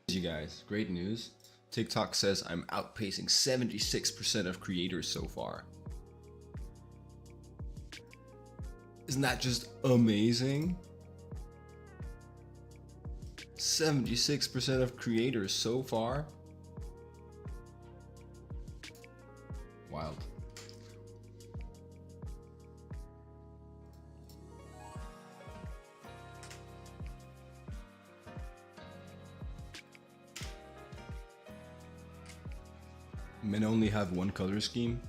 You guys, great news. TikTok says I'm outpacing 76% of creators so far. Isn't that just amazing? 76% of creators so far. Wild. Men only have one color scheme,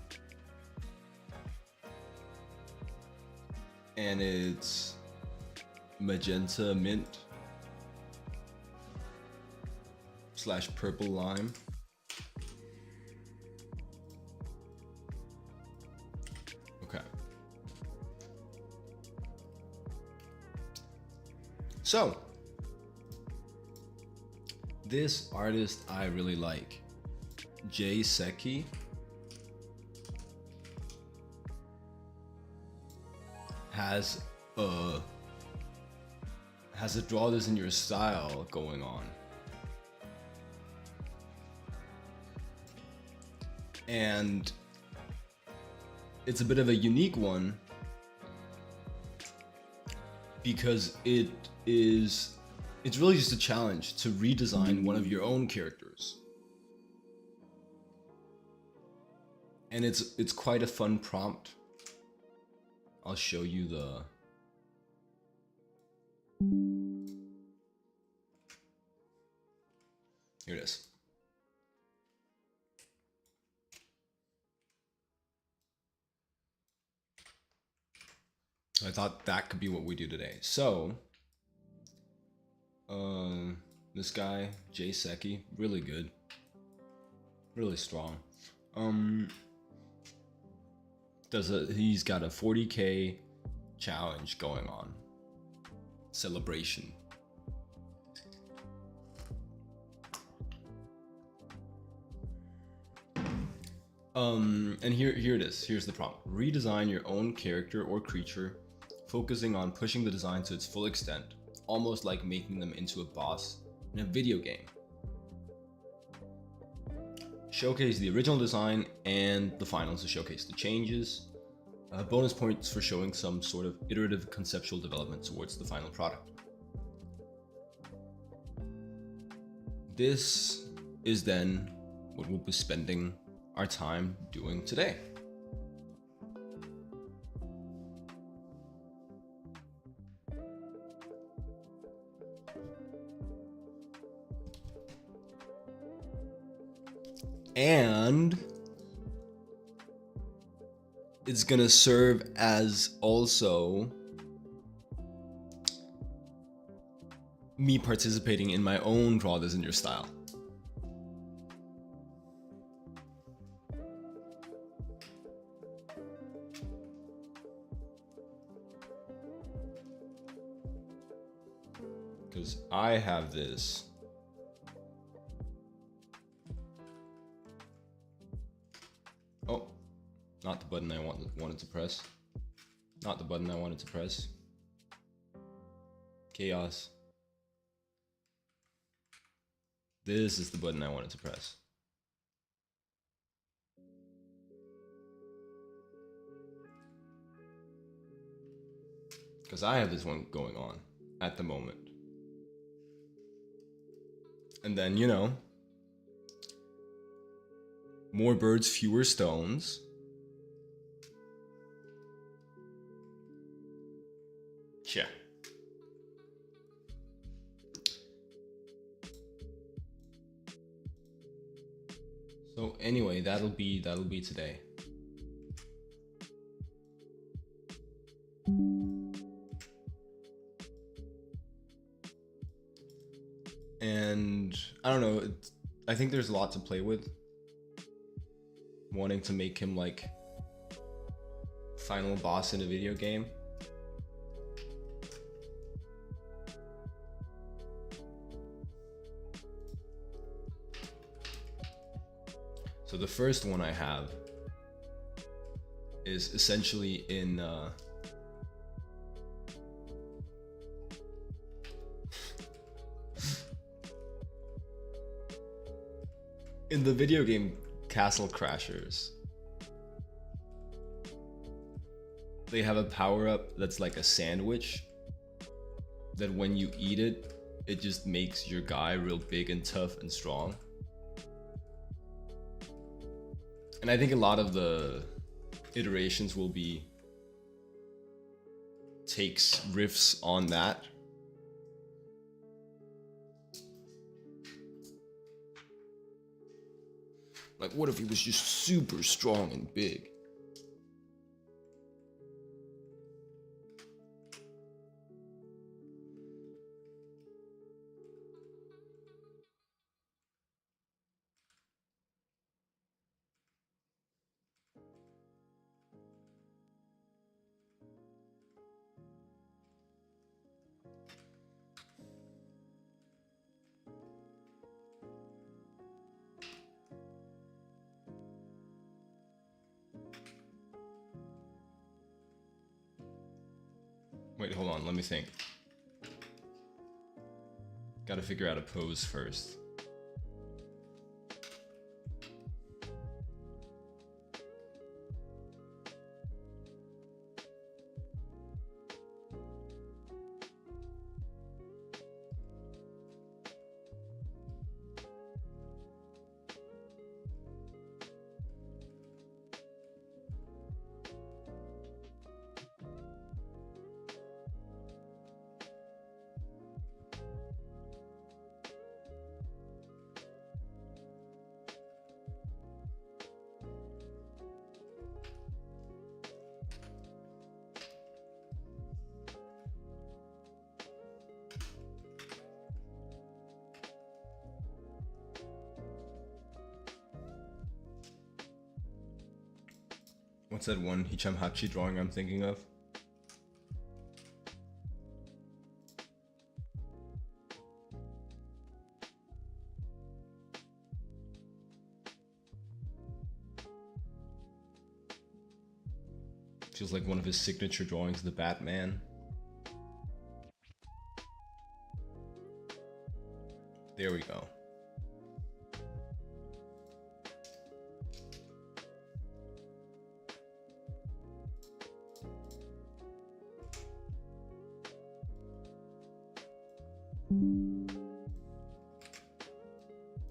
and it's magenta mint / purple lime. Okay. So, this artist I really like, Jay Seki, has a draw this in your style going on. And it's a bit of a unique one because it's really just a challenge to redesign one of your own characters. And it's quite a fun prompt. I'll show you the here it is. I thought that could be what we do today. So, this guy, Jay Seki, really good. Really strong. He's got a 40K challenge going on. Celebration. And here it is. Here's the prompt. Redesign your own character or creature, focusing on pushing the design to its full extent, almost like making them into a boss in a video game. Showcase the original design and the finals to showcase the changes. Bonus points for showing some sort of iterative conceptual development towards the final product. This is then what we'll be spending our time doing today. And it's gonna serve as also me participating in my own draw this in your style. Because I have this. Oh, not the button I wanted to press. Not the button I wanted to press. Chaos. This is the button I wanted to press. Because I have this one going on at the moment. And then, you know, more birds, fewer stones. Yeah. So anyway, that'll be today. And I don't know, I think there's a lot to play with. Wanting to make him like final boss in a video game. So the first one I have is essentially in In the video game Castle Crashers, they have a power-up that's like a sandwich that when you eat it, it just makes your guy real big and tough and strong. And I think a lot of the iterations will be takes riffs on that. Like, what if he was just super strong and big? Wait, hold on, let me think. Gotta figure out a pose first. What's that one Hichamhachi drawing I'm thinking of? Feels like one of his signature drawings, the Batman. There we go.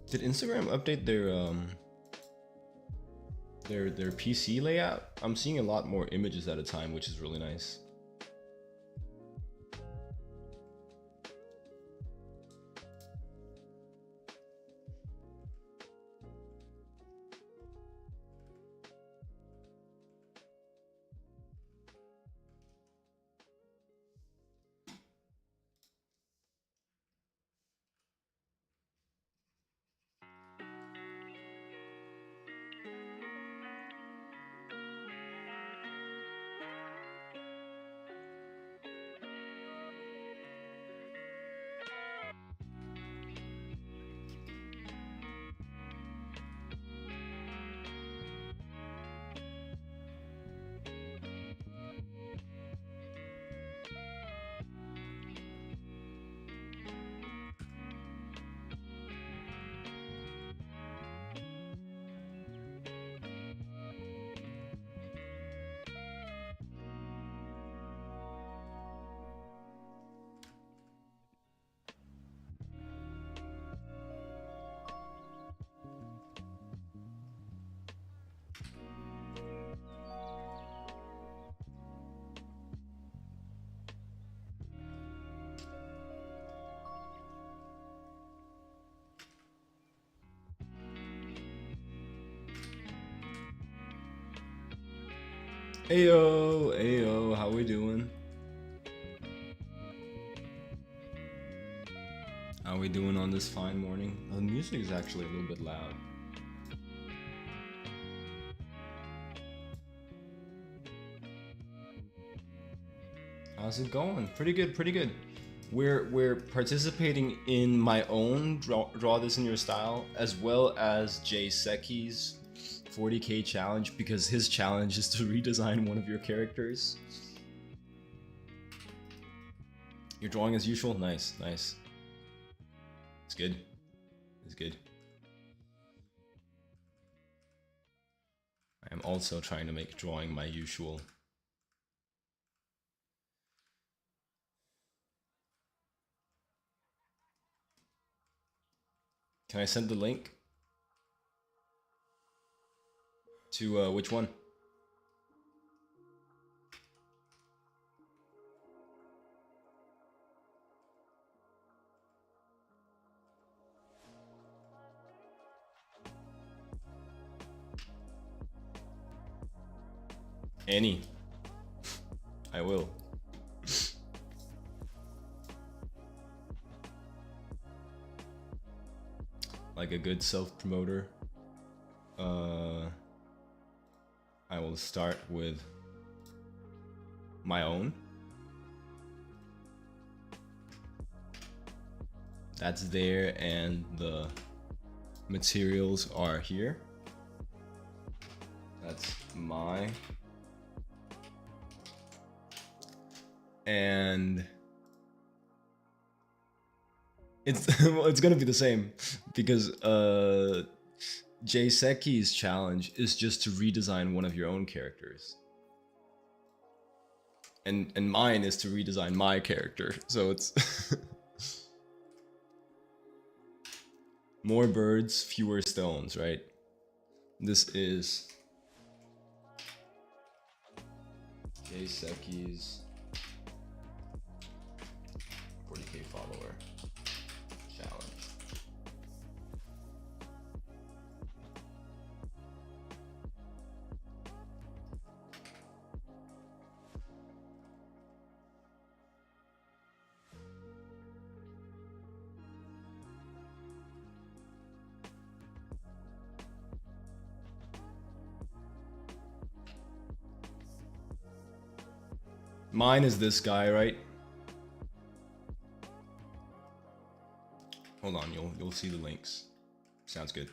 Did Instagram update their PC layout? I'm seeing a lot more images at a time, which is really nice. Ayo, ayo, how we doing? How we doing on this fine morning? The music is actually a little bit loud. How's it going? Pretty good, pretty good. We're participating in my own draw this in your style, as well as Jay Seki's 40k challenge, because his challenge is to redesign one of your characters. You're drawing as usual? Nice, nice. It's good. It's good. also trying to make drawing my usual. Can I send the link? To which one? Any. I will. Like a good self-promoter, I will start with my own. That's there, and the materials are here. That's my. And it's it's gonna be the same because Jay Seki's challenge is just to redesign one of your own characters. And mine is to redesign my character. So it's more birds, fewer stones, right? This is Jay Seki's 40k follower challenge. Mine is this guy, right? Hold on, you'll see the links. Sounds good.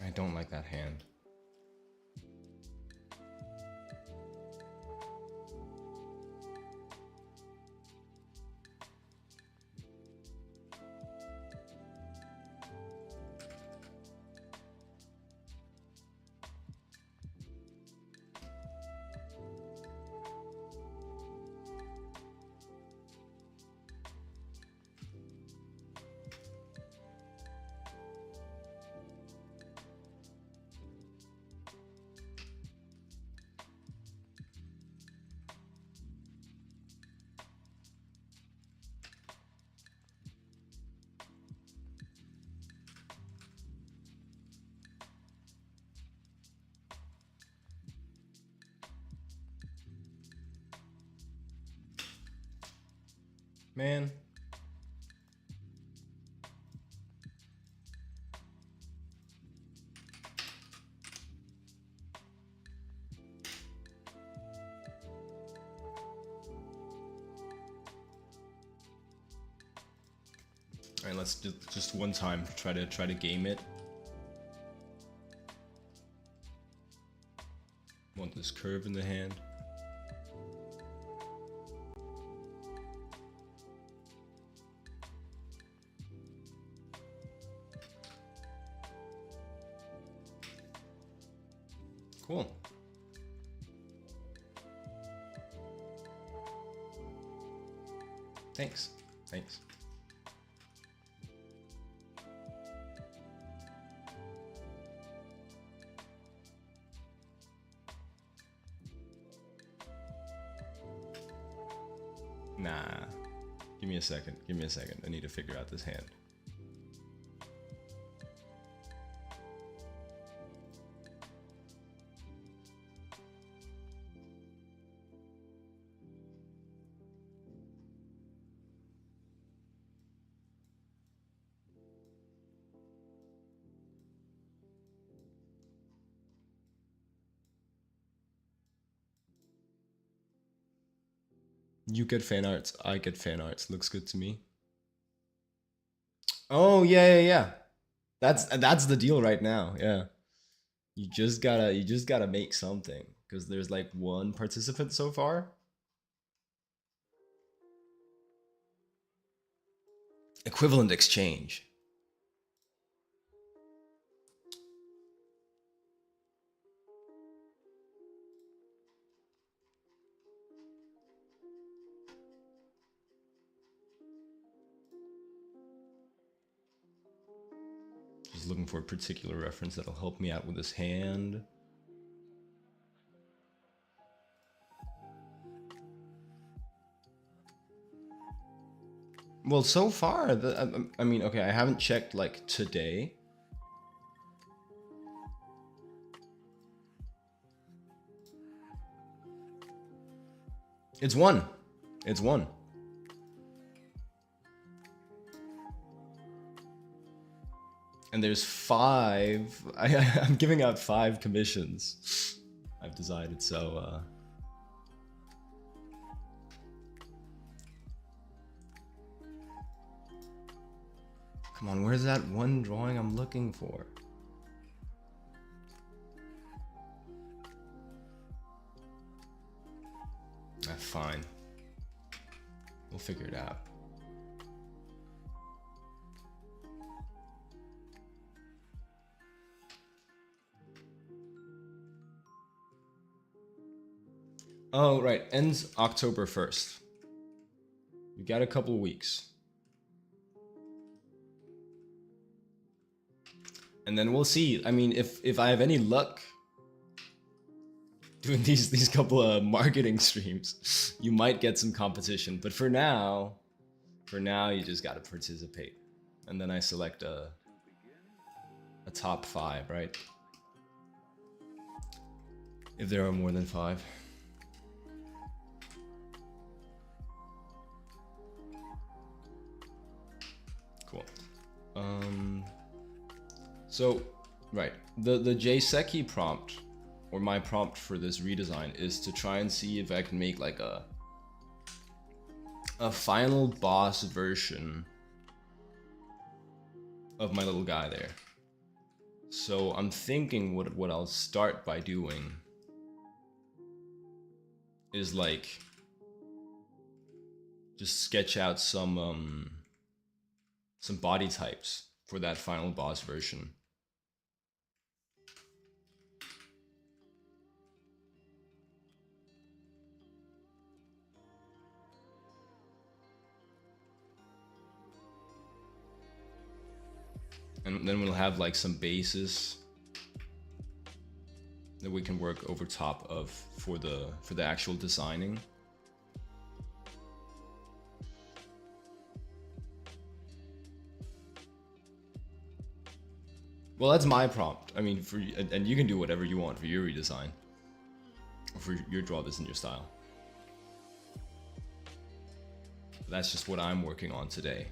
I don't like that hand. Man. All right, let's just one time try to game it. Want this curve in the hand. Cool. Thanks. Thanks. Nah, Give me a second. Give me a second. I need to figure out this hand. You get fan arts, I get fan arts. Looks good to me. Oh yeah. That's the deal right now. Yeah. You just gotta make something because there's like one participant so far. Equivalent exchange. Just looking for a particular reference that'll help me out with this hand. Well, so far, I mean, okay, I haven't checked like today. It's one. It's one. And there's 5. I'm giving out 5 commissions. I've decided, so come on, where's that one drawing I'm looking for? Fine. We'll figure it out. Oh, right. Ends October 1st. You got a couple weeks. And then we'll see. I mean, if I have any luck doing these couple of marketing streams, you might get some competition. But for now, you just got to participate. And then I select a top 5, right? If there are more than 5. Cool. So, right, the JSEKI prompt, or my prompt for this redesign, is to try and see if I can make like a final boss version of my little guy there. So I'm thinking what I'll start by doing is like just sketch out some body types for that final boss version. And then we'll have like some bases that we can work over top of for the actual designing. Well, that's my prompt. I mean, and you can do whatever you want for your redesign, or for your draw this in your style. But that's just what I'm working on today.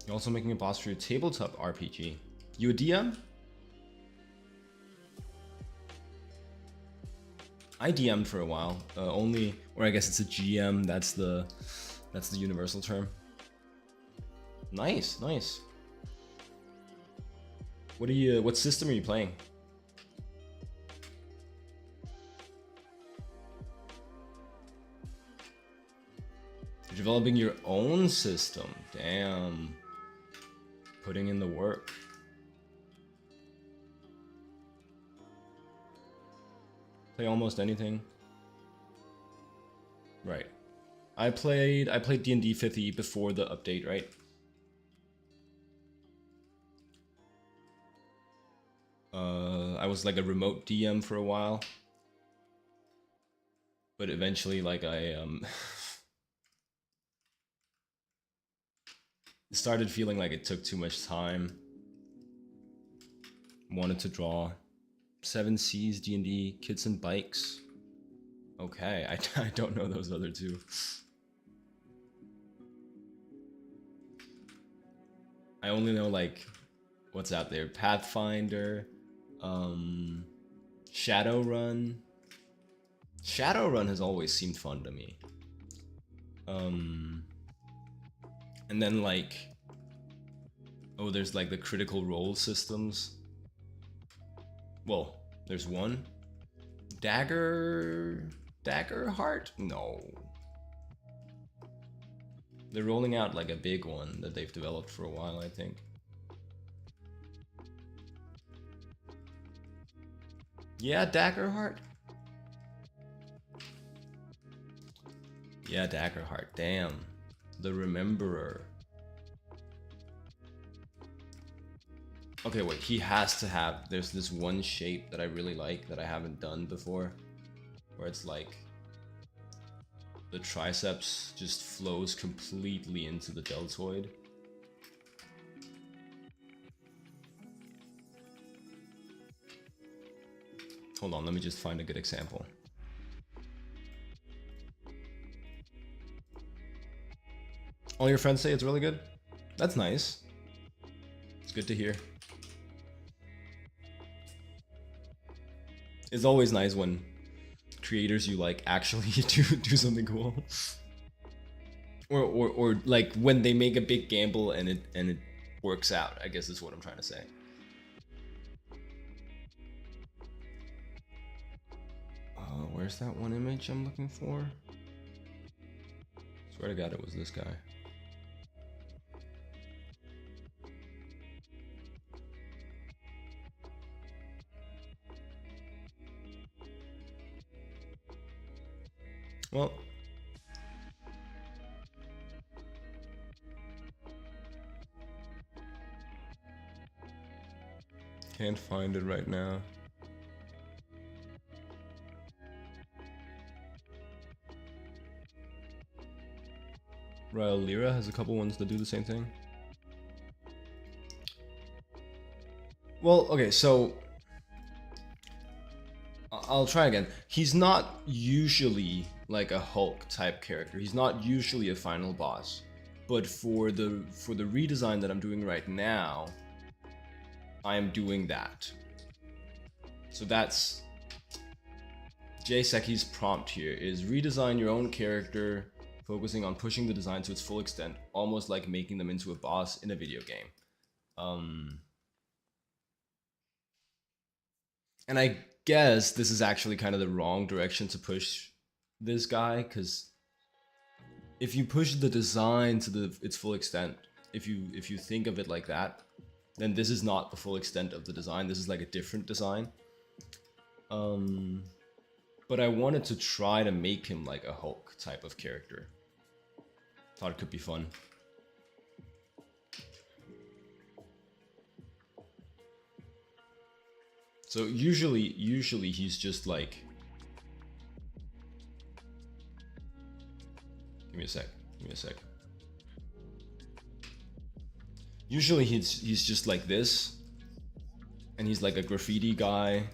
You're also making a boss for your tabletop RPG. You a DM? I DM'd for a while. Or I guess it's a GM. That's the universal term. Nice, nice. What system are you playing? You're developing your own system. Damn. Putting in the work. Play almost anything. Right. I played D&D 5e before the update, right? I was like a remote DM for a while. But eventually like I started feeling like it took too much time. Wanted to draw 7 C's, D&D, Kids and Bikes. Okay, I don't know those other two. I only know like what's out there. Pathfinder, Shadowrun. Shadowrun has always seemed fun to me. And then like, oh, there's like the critical role systems. Well, there's one. Dagger Heart? No. They're rolling out like a big one that they've developed for a while, I think. Yeah, Dagger Heart. Yeah, Dagger Heart. Damn. The Rememberer. Okay, wait, he has to have... There's this one shape that I really like that I haven't done before. Where it's like... the triceps just flows completely into the deltoid. Hold on, let me just find a good example. All your friends say it's really good? That's nice. It's good to hear. It's always nice when creators you like actually do something cool. Or like when they make a big gamble and it works out, I guess is what I'm trying to say. Where's that one image I'm looking for? Swear to God it was this guy. Well, can't find it right now. Ryle Lira has a couple ones that do the same thing. Well, okay, so I'll try again. He's not usually like a Hulk type character. He's not usually a final boss. But for the redesign that I'm doing right now, I am doing that. So that's Jay Seki's prompt here is redesign your own character, focusing on pushing the design to its full extent, almost like making them into a boss in a video game. And I guess this is actually kind of the wrong direction to push this guy, because if you push the design to its full extent, if you think of it like that, then this is not the full extent of the design. This is like a different design. But I wanted to try to make him like a Hulk type of character. Thought it could be fun. So usually he's just like... Give me a sec. Usually he's just like this. And he's like a graffiti guy.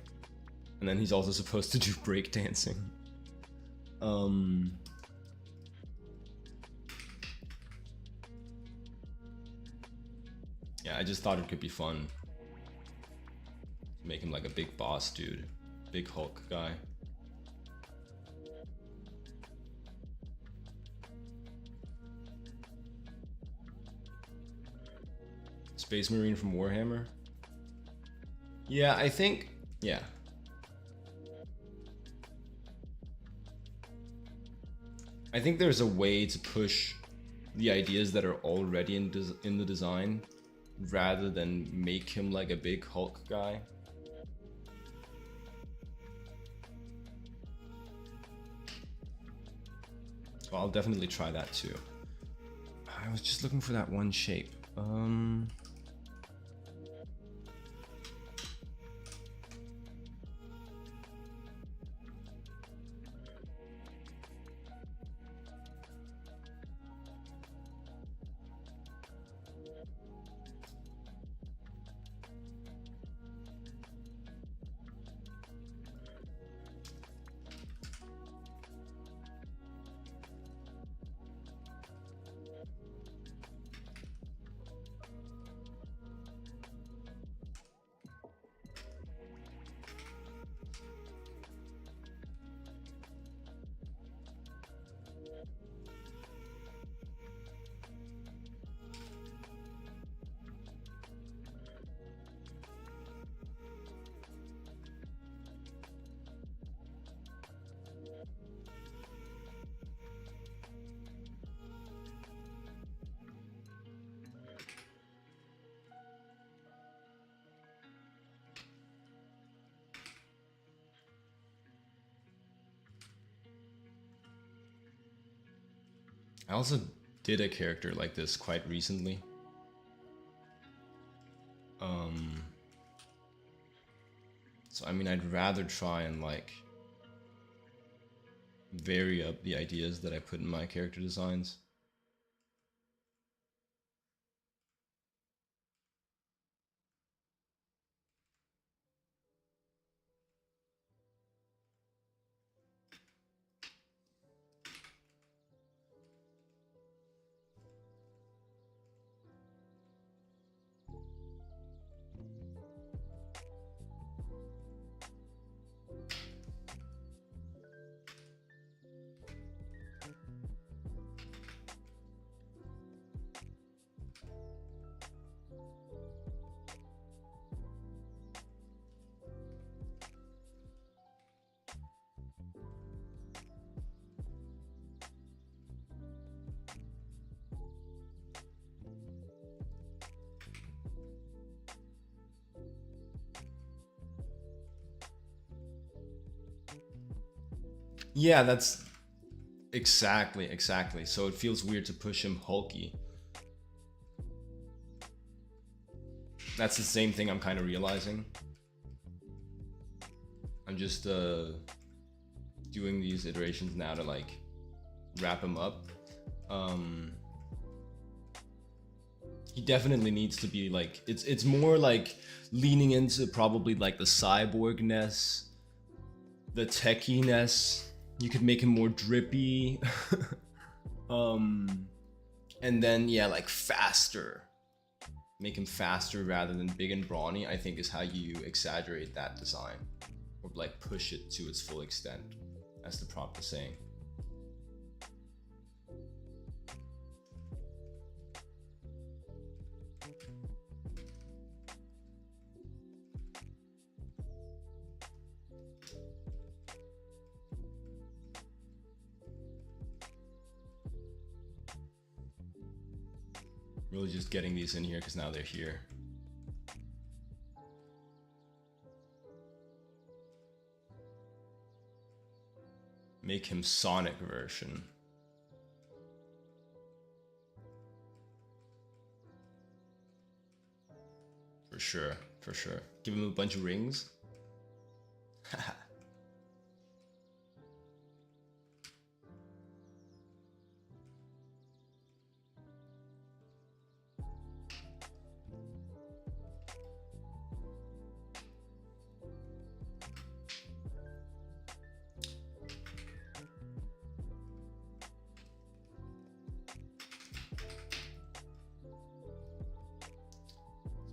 And then he's also supposed to do breakdancing. Yeah, I just thought it could be fun. Make him like a big boss dude. Big Hulk guy. Space Marine from Warhammer. Yeah, I think, yeah. I think there's a way to push the ideas that are already in the design rather than make him like a big Hulk guy. So I'll definitely try that too. I was just looking for that one shape. I also did a character like this quite recently. So I mean, I'd rather try and like vary up the ideas that I put in my character designs. Yeah, that's exactly. So it feels weird to push him hulky. That's the same thing I'm kind of realizing. I'm just doing these iterations now to like wrap him up. He definitely needs to be like, it's more like leaning into probably like the cyborgness, the techiness. You could make him more drippy. And then yeah, like faster. Make him faster rather than big and brawny, I think is how you exaggerate that design. Or like push it to its full extent, as the prompt is saying. Really just getting these in here because now they're here. Make him Sonic version. For sure, for sure. Give him a bunch of rings.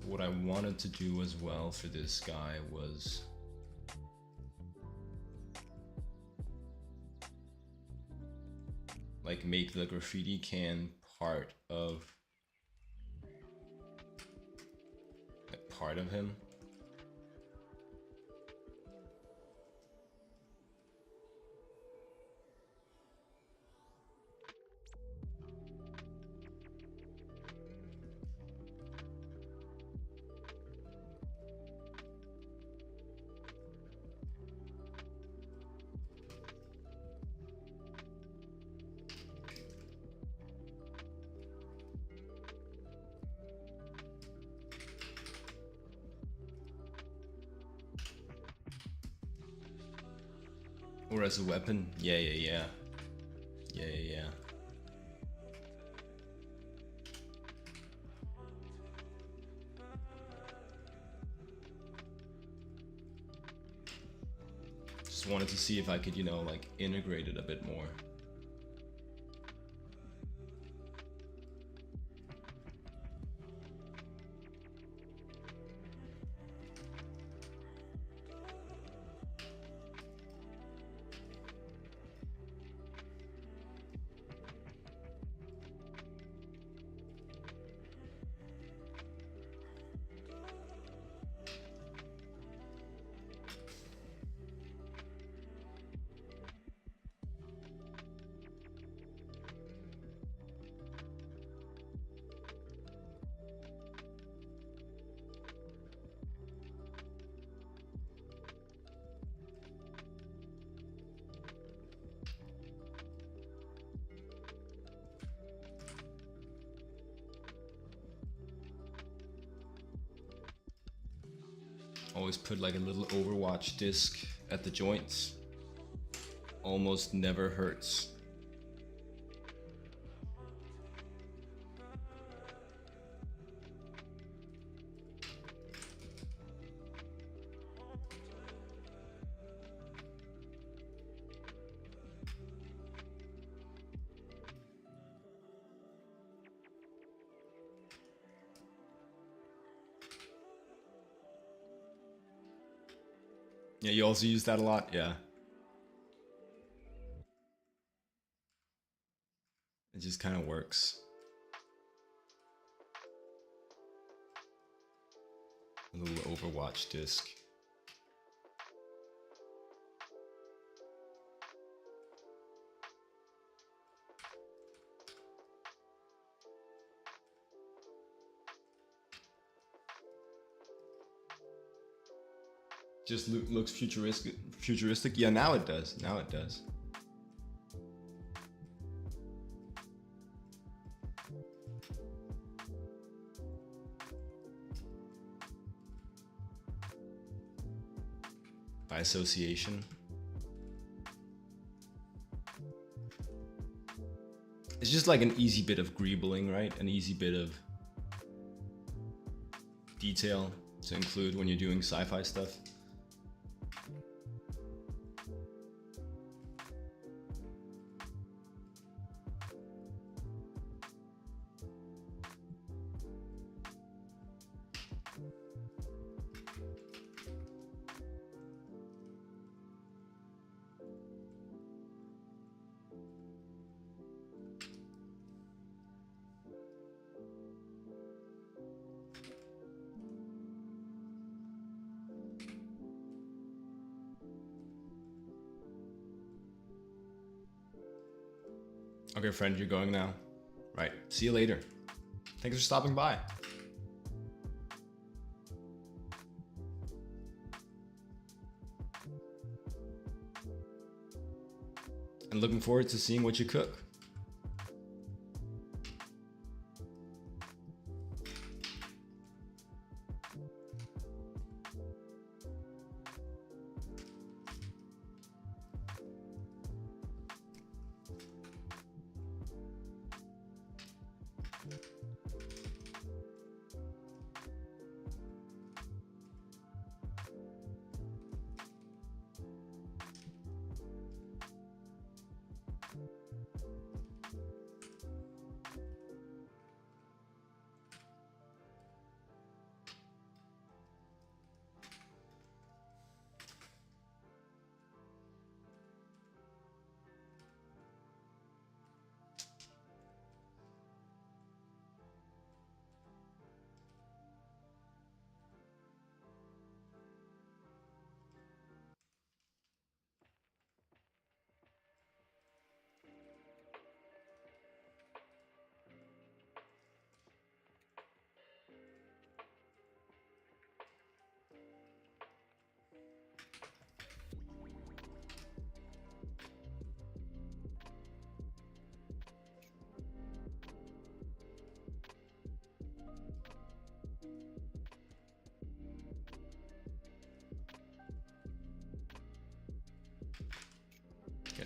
What I wanted to do as well for this guy was like make the graffiti can part of him. Or as a weapon? Yeah. Just wanted to see if I could, you know, like integrate it a bit more. Always put like a little Overwatch disc at the joints. Almost never hurts. Yeah, you also use that a lot? Yeah. It just kind of works. A little Overwatch disc. Just looks futuristic. Futuristic? Yeah, now it does. Now it does. By association. It's just like an easy bit of greebling, right? An easy bit of detail to include when you're doing sci-fi stuff. Okay, friend, you're going now. Right. See you later. Thanks for stopping by. And looking forward to seeing what you cook.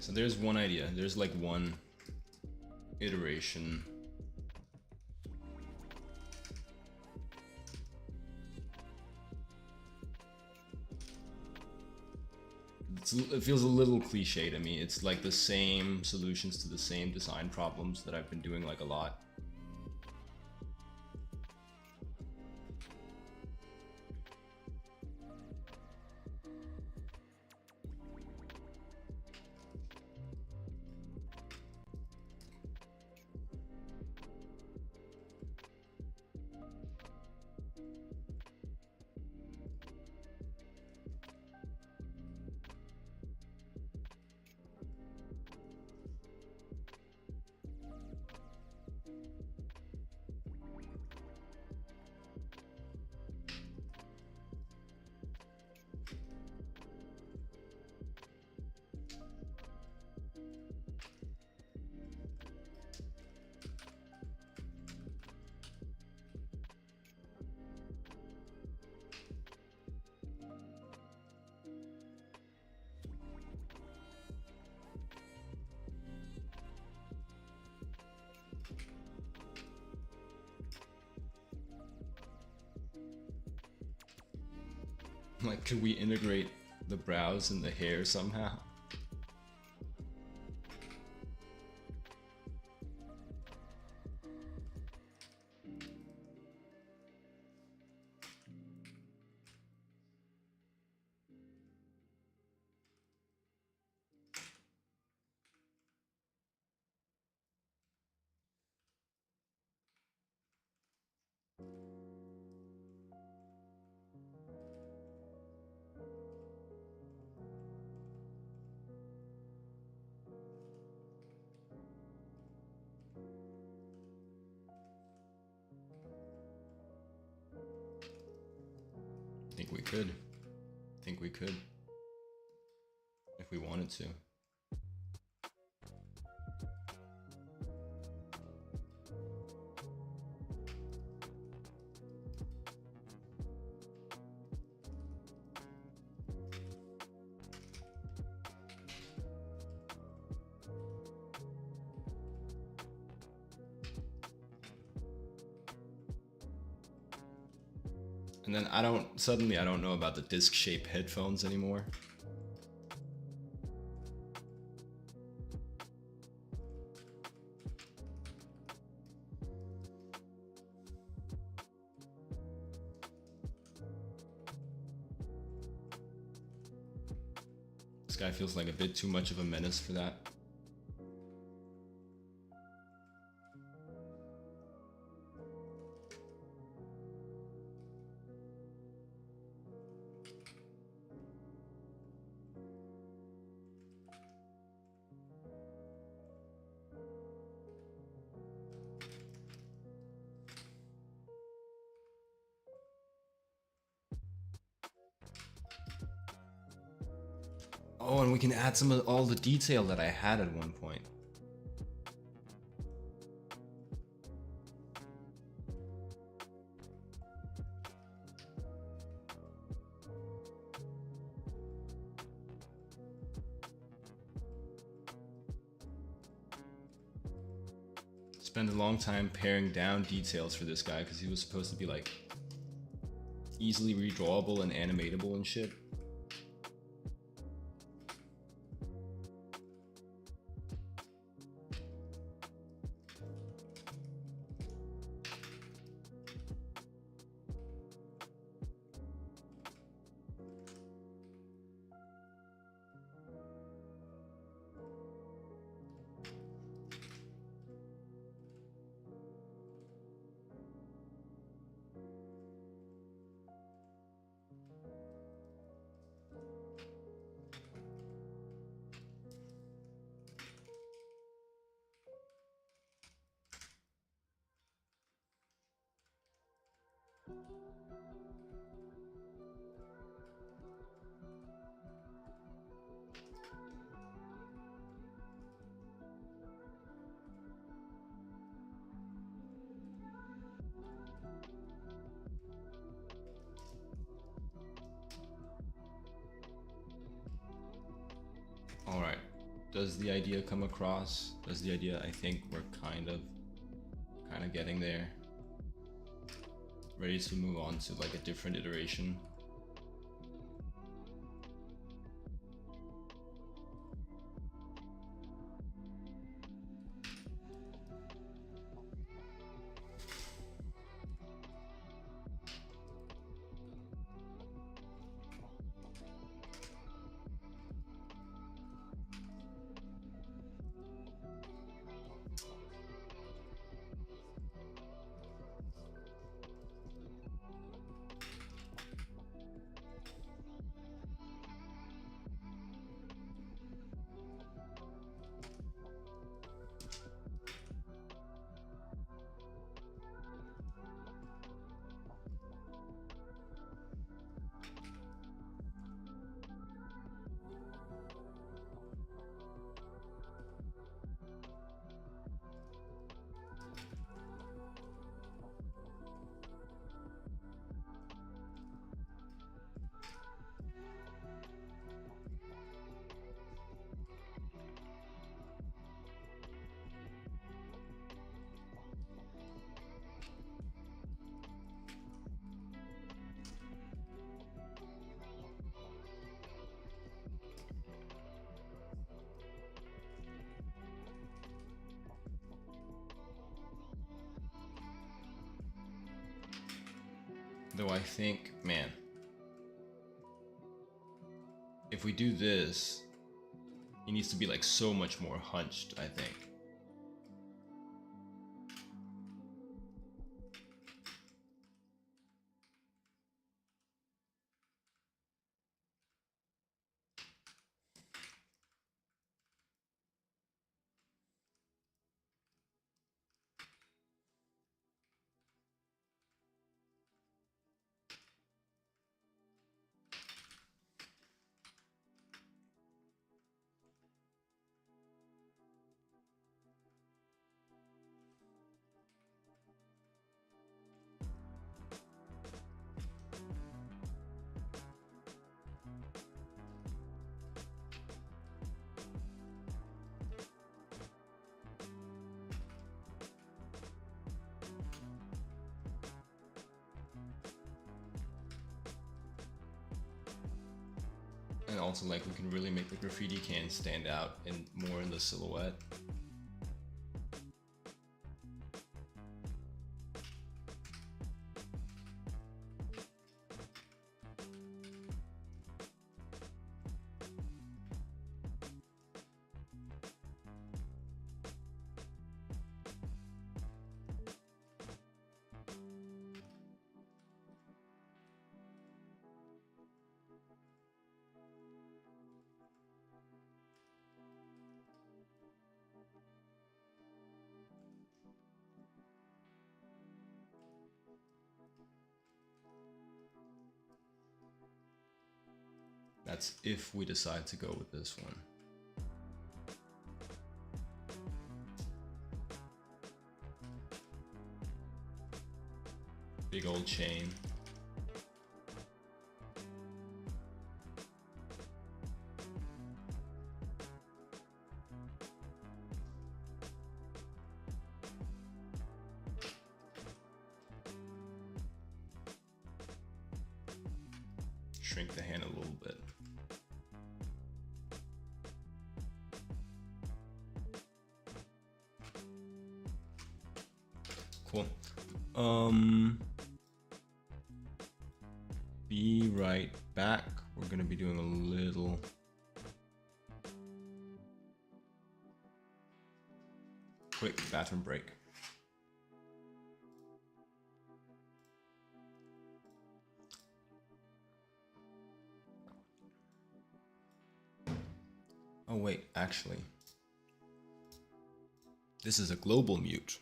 so there's one idea. There's like one iteration. It feels a little cliche to me. It's like the same solutions to the same design problems that I've been doing like a lot. Like, could we integrate the brows and the hair somehow? I think we could. I think we could. If we wanted to. And then I don't know about the disc-shaped headphones anymore. This guy feels like a bit too much of a menace for that. Oh, and we can add some of all the detail that I had at one point. Spent a long time paring down details for this guy because he was supposed to be like easily redrawable and animatable and shit. All right. Does the idea come across? Does the idea, I think we're kind of getting there. Ready to move on to like a different iteration. Though I think, man, if we do this, he needs to be like so much more hunched, I think. And also, like, we can really make the graffiti can stand out and more in the silhouette. That's if we decide to go with this one. Big old chain. Shrink the hand a little bit. Cool. Be right back. We're gonna be doing a little quick bathroom break. Oh wait, actually, this is a global mute.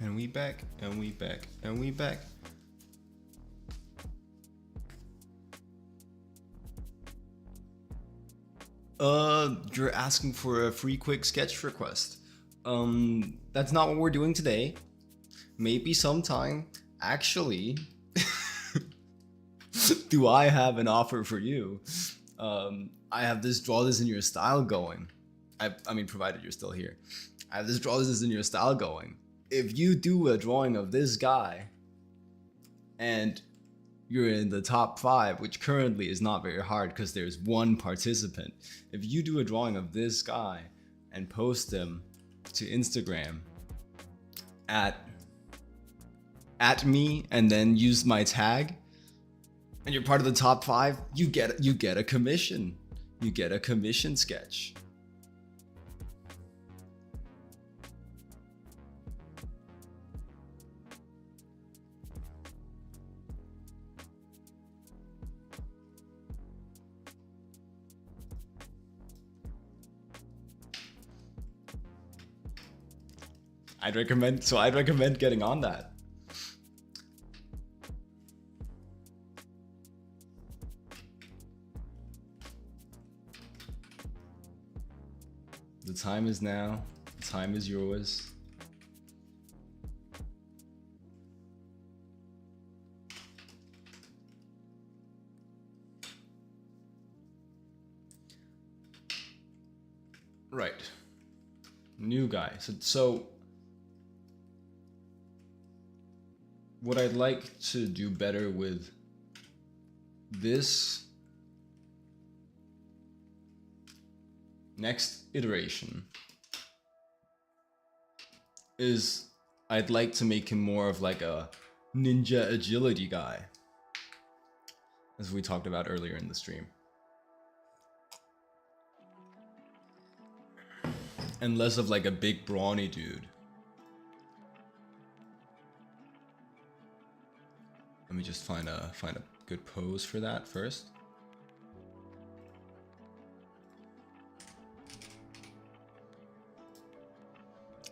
And we back, and we back, and we back. You're asking for a free quick sketch request. That's not what we're doing today. Maybe sometime. Actually, do I have an offer for you? I have this draw this in your style going. I mean, provided you're still here. I have this draw this in your style going. If you do a drawing of this guy and you're in the top 5, which currently is not very hard because there's one participant. If you do a drawing of this guy and post them to Instagram at me and then use my tag, and you're part of the top 5, you get a commission. You get a commission sketch. I'd recommend getting on that. The time is now. The time is yours. Right. New guy. So what I'd like to do better with this next iteration is I'd like to make him more of like a ninja agility guy, as we talked about earlier in the stream. And less of like a big brawny dude. Let me just find a good pose for that first.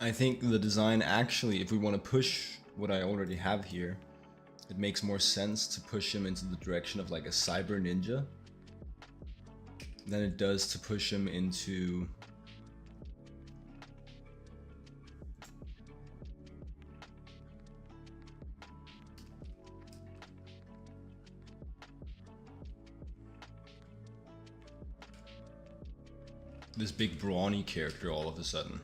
I think the design actually, if we want to push what I already have here, it makes more sense to push him into the direction of like a cyber ninja than it does to push him into this big brawny character all of a sudden.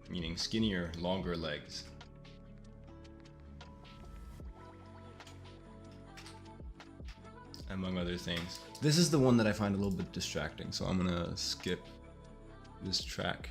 Meaning skinnier, longer legs. Among other things. This is the one that I find a little bit distracting, so I'm gonna skip this track.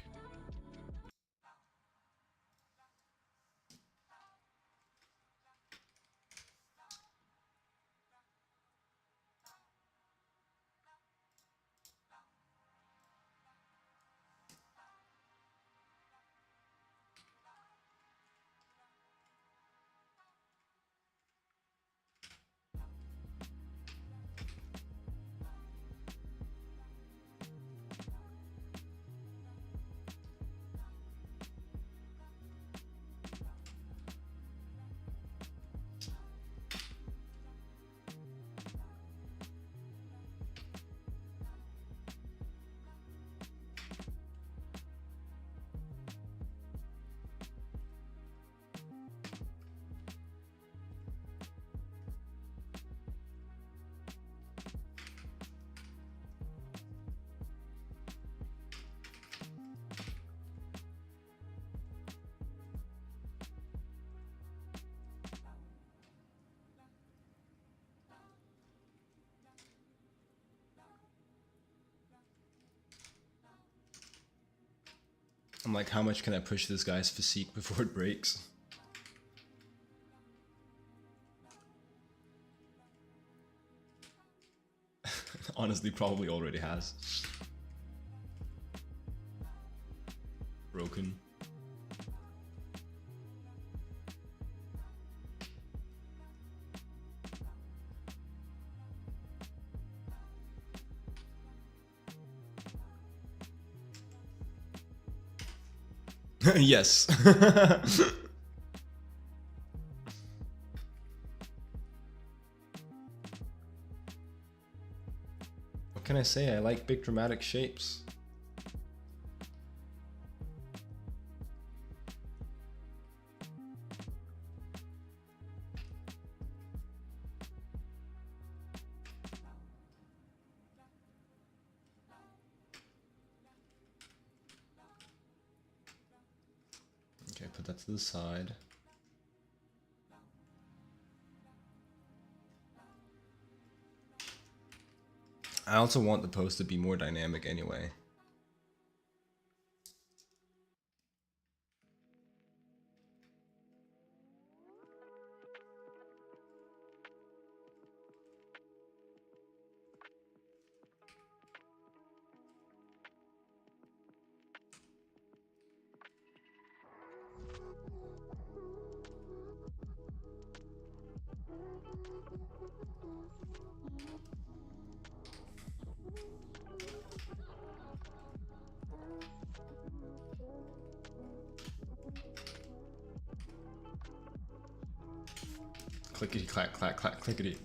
I'm like, how much can I push this guy's physique before it breaks? Honestly, probably already has. Broken. Yes. What can I say? I like big dramatic shapes. Okay, put that to the side. I also want the post to be more dynamic anyway. Clickety clack clack clack clickety.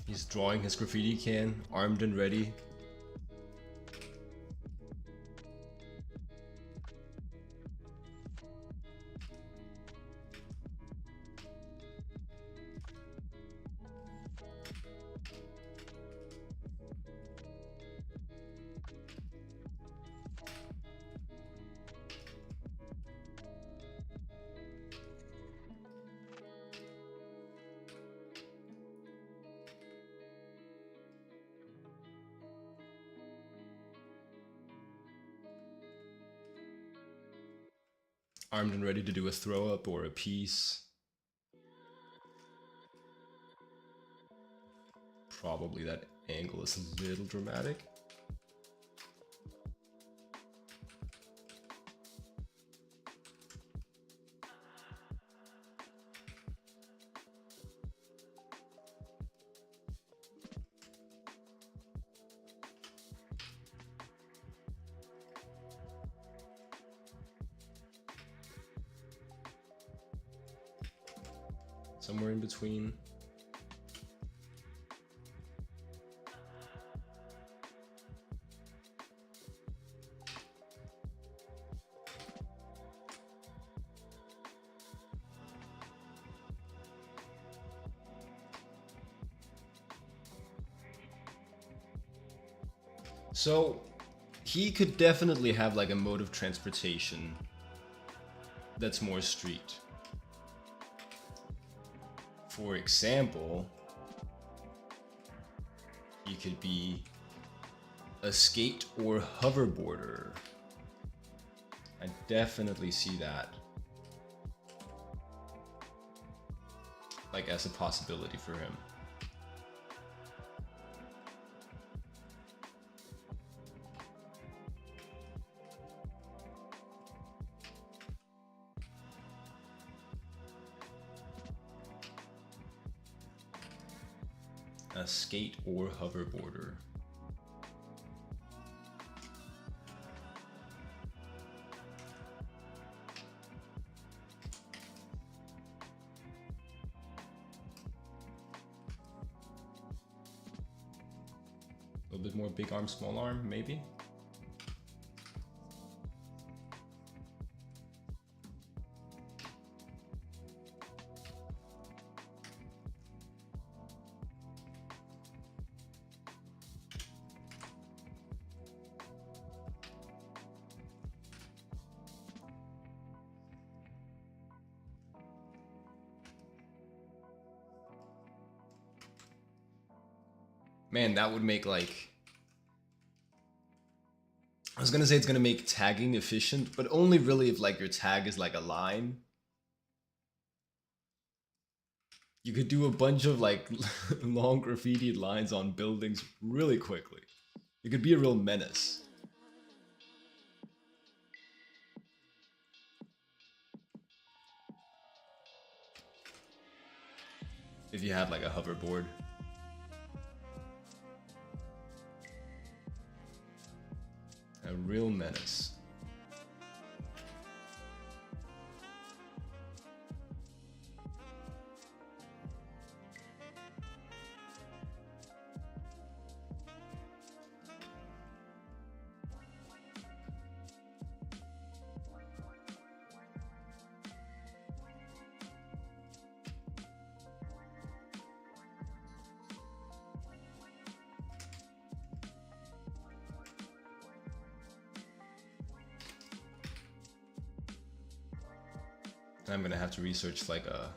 He's drawing his graffiti can, armed and ready. Armed and ready to do a throw up or a piece. Probably that angle is a little dramatic. Somewhere in between. So he could definitely have like a mode of transportation that's more street. For example, he could be a skate or hoverboarder. I definitely see that like as a possibility for him. A skate or hoverboarder. A little bit more big arm, small arm, maybe. Man, that would make like... I was gonna say it's gonna make tagging efficient, but only really if like your tag is like a line. You could do a bunch of like long graffitied lines on buildings really quickly. It could be a real menace. If you had like a hoverboard. A real menace. I'm gonna have to research like a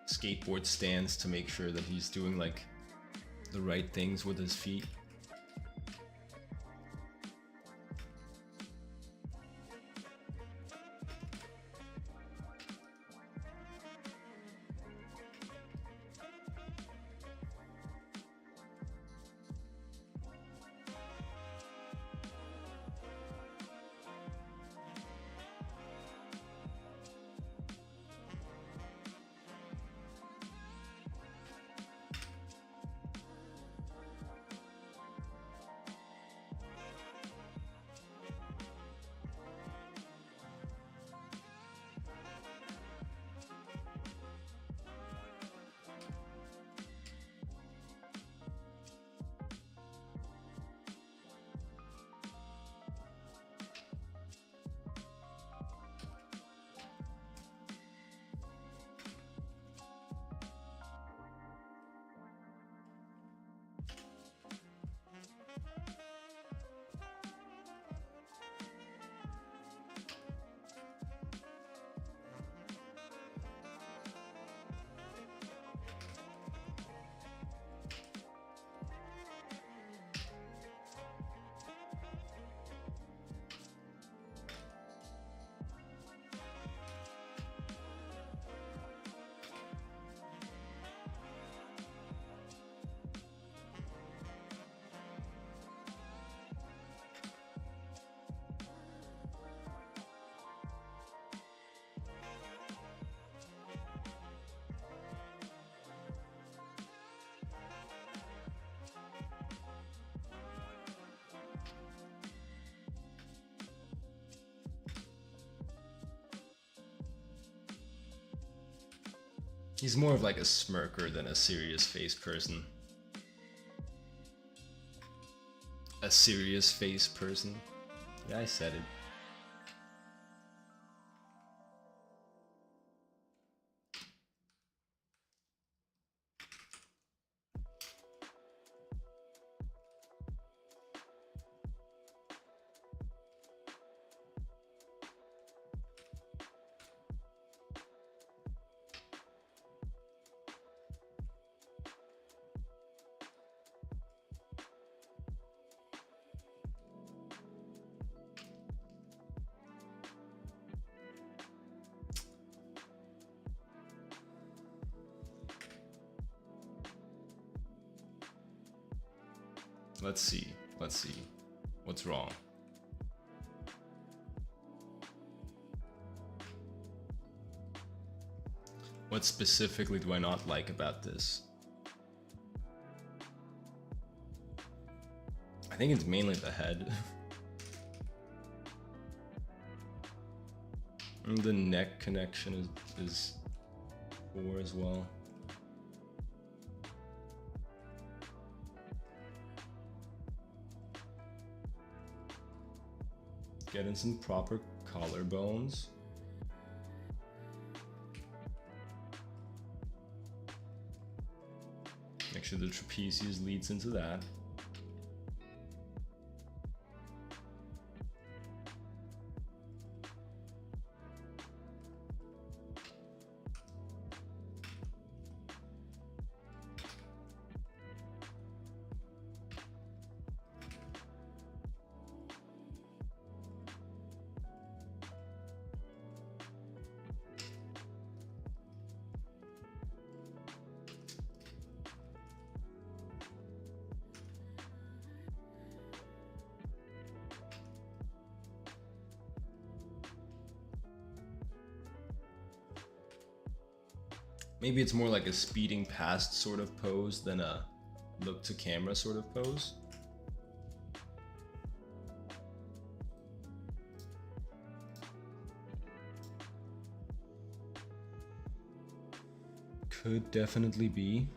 skateboard stance to make sure that he's doing like the right things with his feet. He's more of like a smirker than a serious face person. A serious face person? Yeah, I said it. Let's see. What's wrong? What specifically do I not like about this? I think it's mainly the head. And the neck connection is 4 as well. Getting some proper collarbones. Make sure the trapezius leads into that. Maybe it's more like a speeding past sort of pose than a look to camera sort of pose. Could definitely be.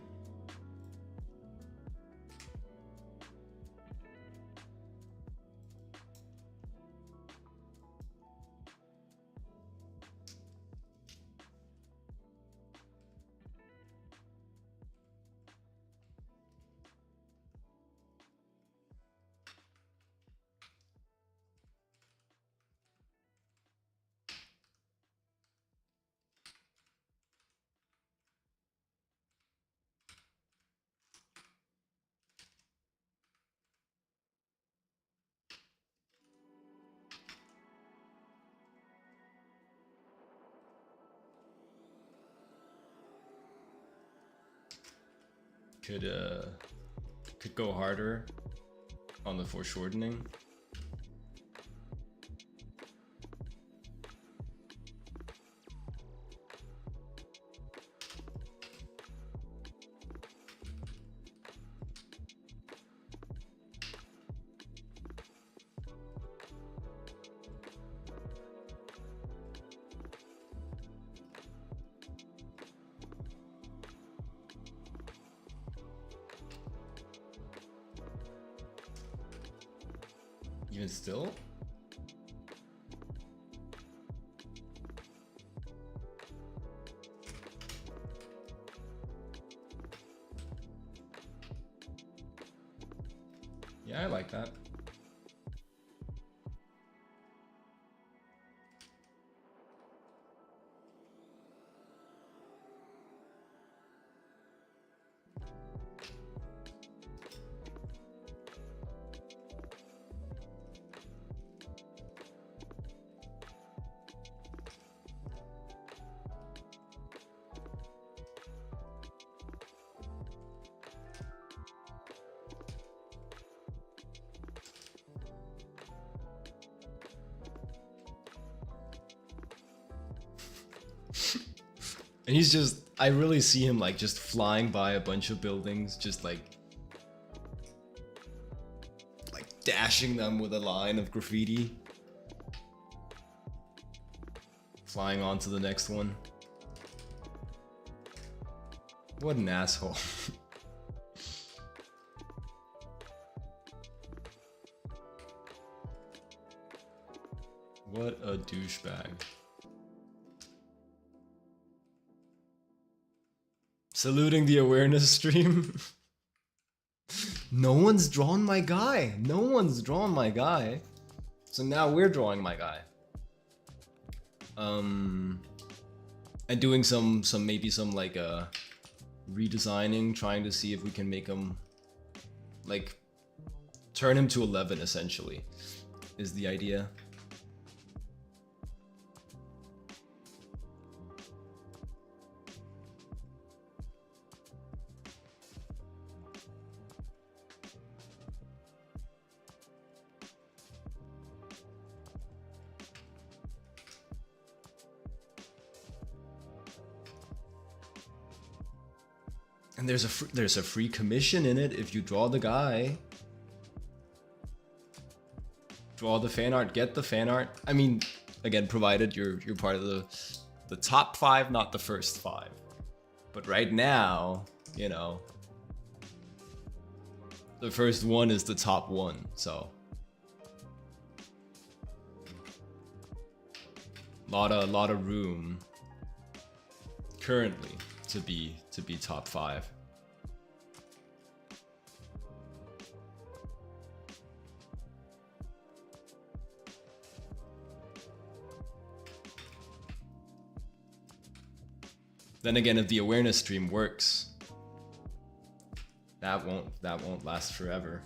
Could go harder on the foreshortening. Even still? Yeah, I like that. And he's just, I really see him like just flying by a bunch of buildings, just like dashing them with a line of graffiti. Flying on to the next one. What an asshole. What a douchebag. Saluting the awareness stream. No one's drawn my guy. No one's drawn my guy. So now we're drawing my guy. And doing some maybe some like redesigning, trying to see if we can make him like turn him to 11 essentially is the idea. And there's a free commission in it if you draw the guy. draw the fan art, get the fan art. I mean, again, provided you're part of the top 5, not the first 5. But right now, you know, the first one is the top 1, so lot of room currently to be top 5. Then again, if the awareness stream works, that won't last forever.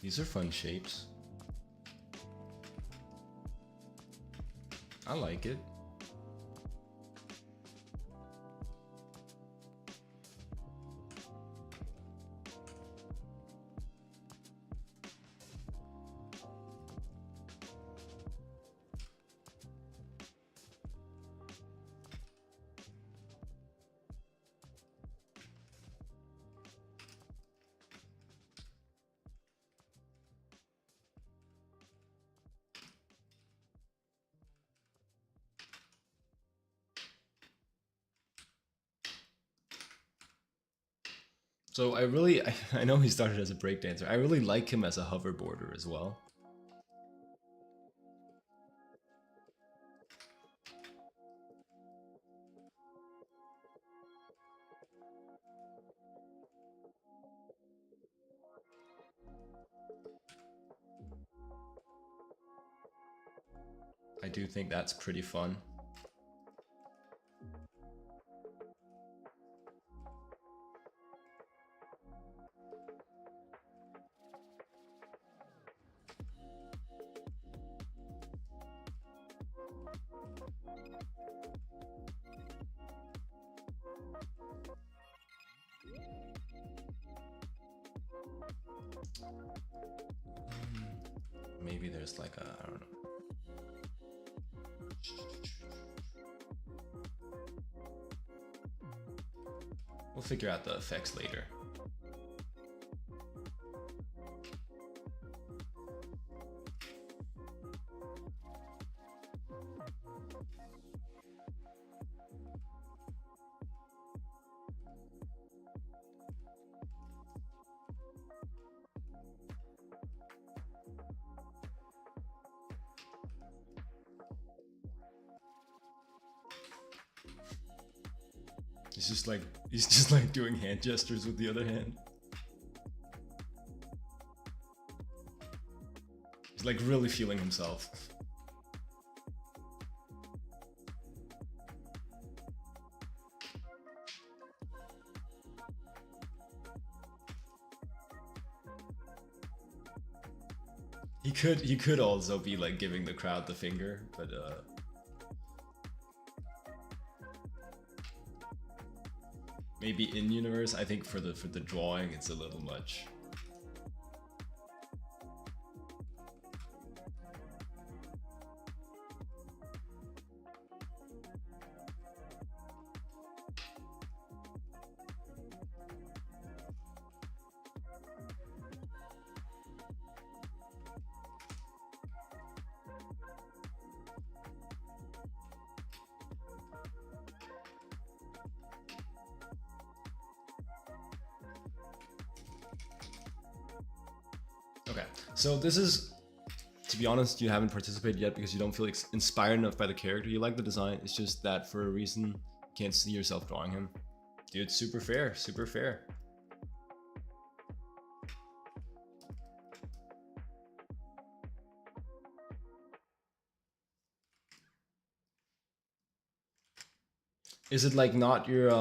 These are fun shapes. I like it. So I know he started as a breakdancer. I really like him as a hoverboarder as well. I do think that's pretty fun. Maybe there's like a, I don't know. We'll figure out the effects later. He's just like doing hand gestures with the other hand. He's like really feeling himself. He could also be like giving the crowd the finger, but maybe in universe, I think for the drawing it's a little much. Okay, so this is, to be honest, you haven't participated yet because you don't feel inspired enough by the character. You like the design, it's just that for a reason you can't see yourself drawing him. Dude, super fair, super fair. Is it like not your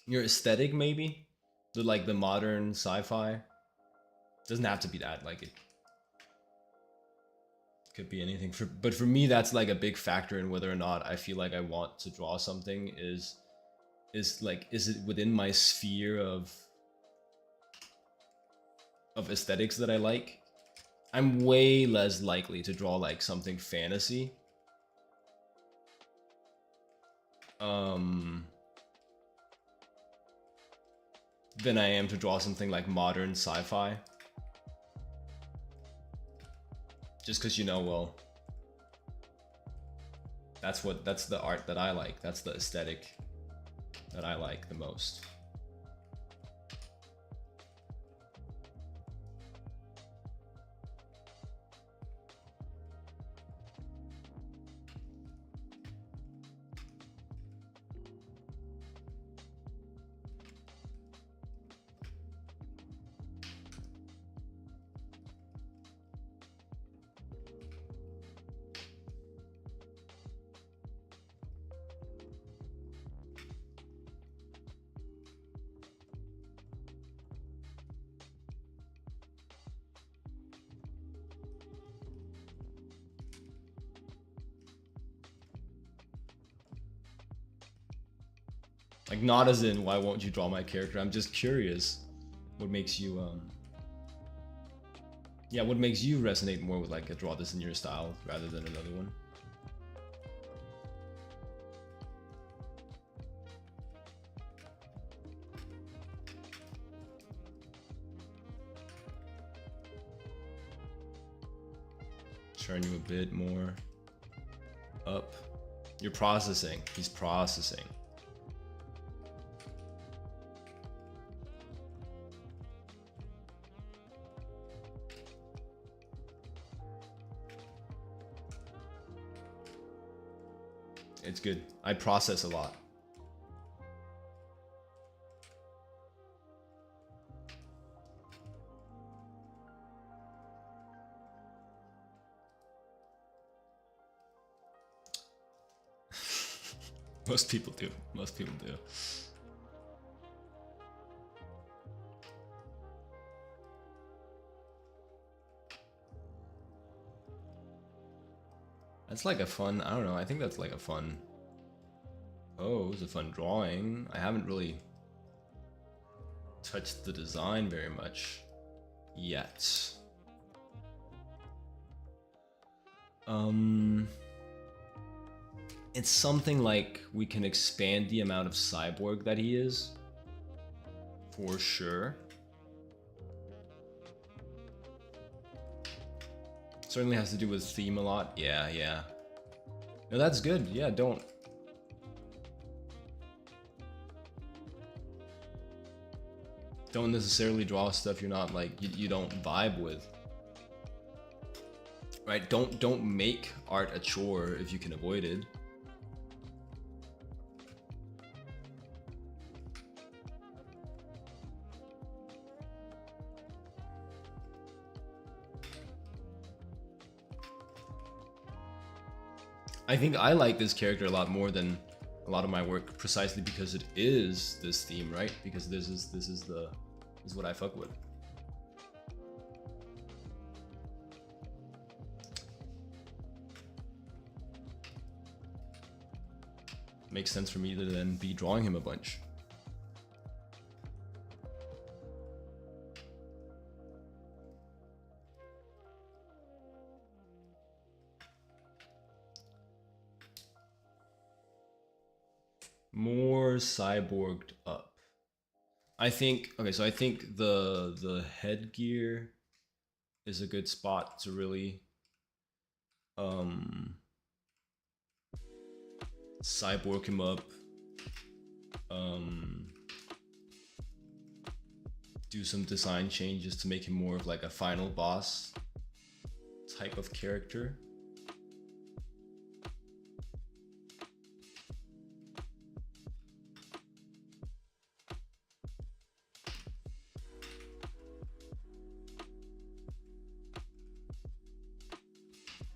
aesthetic maybe? The modern sci-fi? Doesn't have to be that, like it could be anything. But for me, that's like a big factor in whether or not I feel like I want to draw something is it within my sphere of aesthetics that I like? I'm way less likely to draw like something fantasy than I am to draw something like modern sci-fi. Just because, you know, well, that's the art that I like. That's the aesthetic that I like the most. Like, not as in, why won't you draw my character? I'm just curious. What makes you, yeah, what makes you resonate more with like a draw this in your style rather than another one? Turn you a bit more up. You're processing. He's processing. It's good. I process a lot. Most people do. Most people do. That's like a fun, I don't know, I think that's like a fun pose, a fun drawing. I haven't really touched the design very much yet. It's something like we can expand the amount of cyborg that he is, for sure. Certainly has to do with theme a lot. Yeah, yeah. No, that's good. Yeah, don't necessarily draw stuff you're not like you don't vibe with. Right? Don't make art a chore if you can avoid it. I think I like this character a lot more than a lot of my work, precisely because it is this theme, right? Because this is what I fuck with. Makes sense for me to then be drawing him a bunch. More cyborged up. I think, okay, so I think the headgear is a good spot to really cyborg him up. Do some design changes to make him more of like a final boss type of character.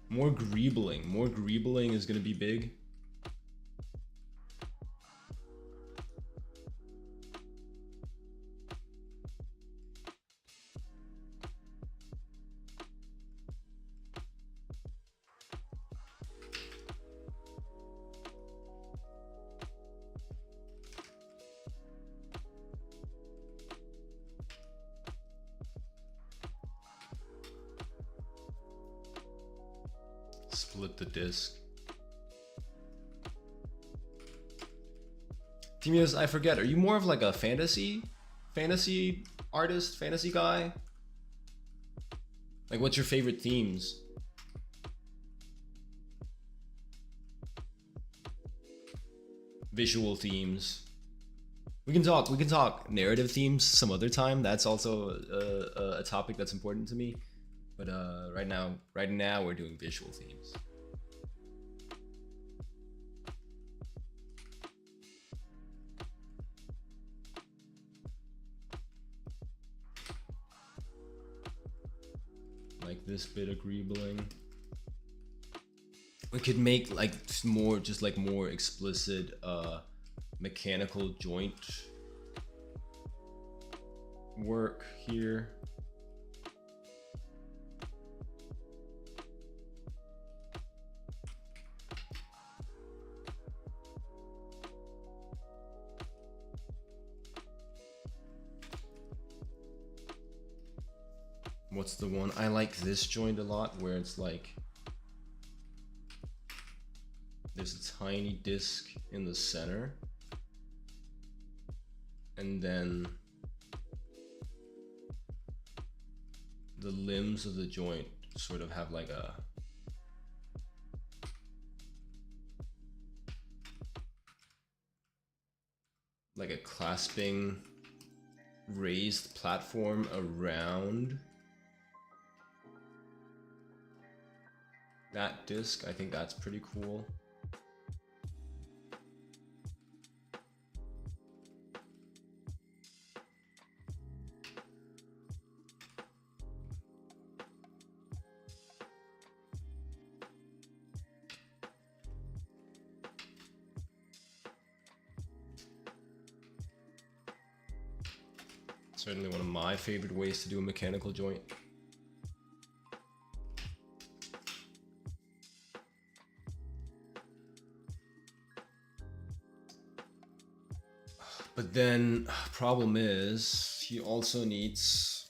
More greebling. More greebling is going to be big. Split the disc. DTIYS, I forget. Are you more of like a fantasy artist, fantasy guy? Like, what's your favorite themes? Visual themes. We can talk narrative themes some other time. That's also a topic that's important to me. But right now we're doing visual themes. Like this bit of greebling. We could make like more explicit mechanical joint work here. What's the one? I like this joint a lot where it's like there's a tiny disc in the center and then the limbs of the joint sort of have like a clasping raised platform around that disc. I think that's pretty cool. Certainly one of my favorite ways to do a mechanical joint. But then, problem is, he also needs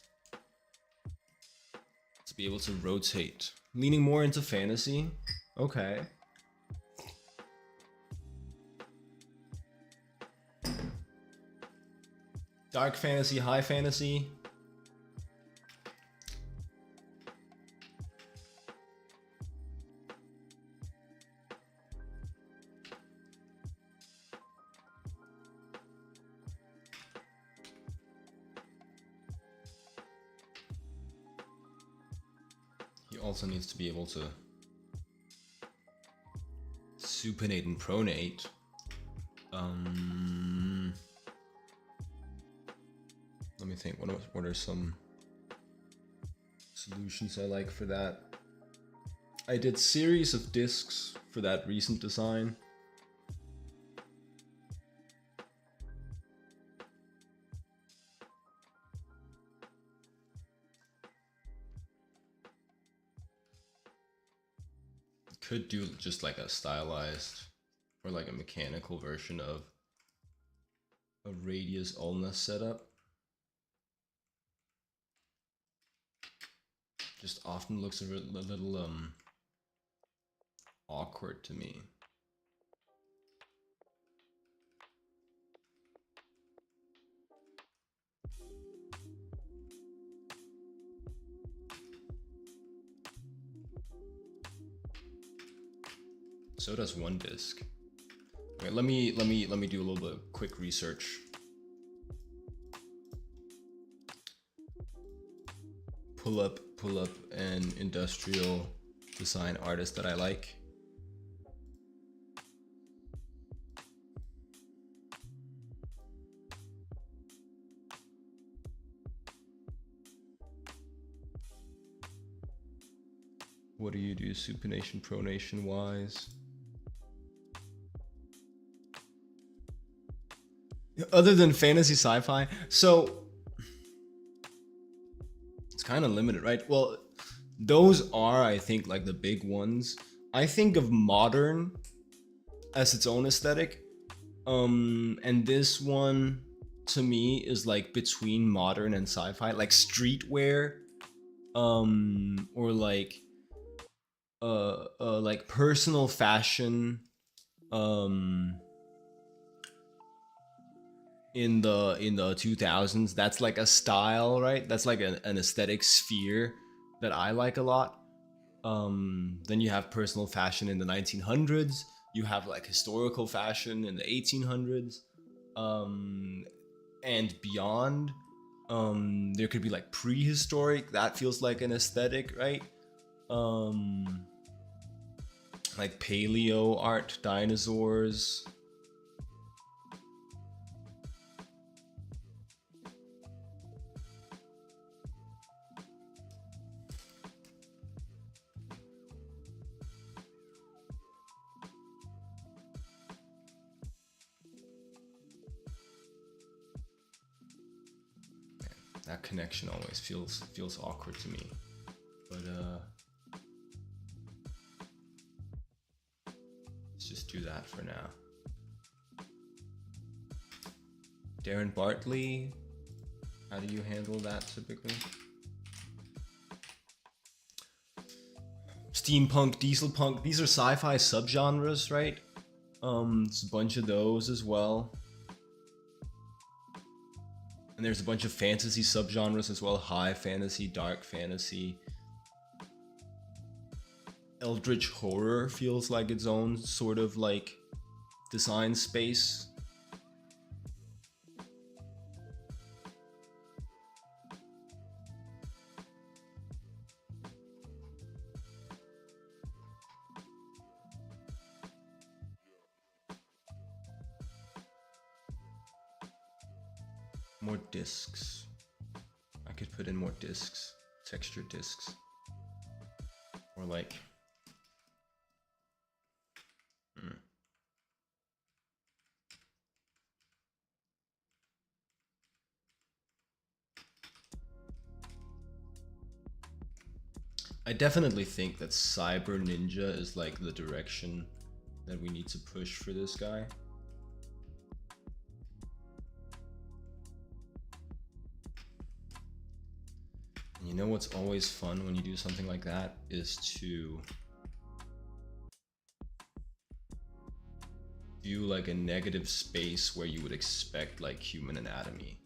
to be able to rotate. Leaning more into fantasy. Okay. Dark fantasy, high fantasy. He also needs to be able to supinate and pronate. Let me think. What are some solutions I like for that? I did series of discs for that recent design. Could do just like a stylized or like a mechanical version of a radius ulna setup. Just often looks a little awkward to me. So does one disc. Okay, let me do a little bit of quick research. Pull up an industrial design artist that I like. What do you do supination, pronation wise? Other than fantasy sci-fi, so it's kind of limited, right? Well, those are, I think, like the big ones. I think of modern as its own aesthetic. And this one to me is like between modern and sci-fi, like streetwear, or like like personal fashion in the 2000s. That's like a style, right? That's like an aesthetic sphere that I like a lot. Then you have personal fashion in the 1900s. You have like historical fashion in the 1800s, and beyond. There could be like prehistoric. That feels like an aesthetic, right? Um, like paleo art, dinosaurs. That connection always feels awkward to me, but let's just do that for now. Darren Bartley, how do you handle that typically? Steampunk, dieselpunk, these are sci-fi subgenres, right? It's a bunch of those as well. And there's a bunch of fantasy subgenres as well. High fantasy, dark fantasy. Eldritch horror feels like its own sort of like design space. More discs. I could put in more discs, texture discs, or like I definitely think that Cyber Ninja is like the direction that we need to push for this guy. And you know what's always fun when you do something like that is to do like a negative space where you would expect like human anatomy.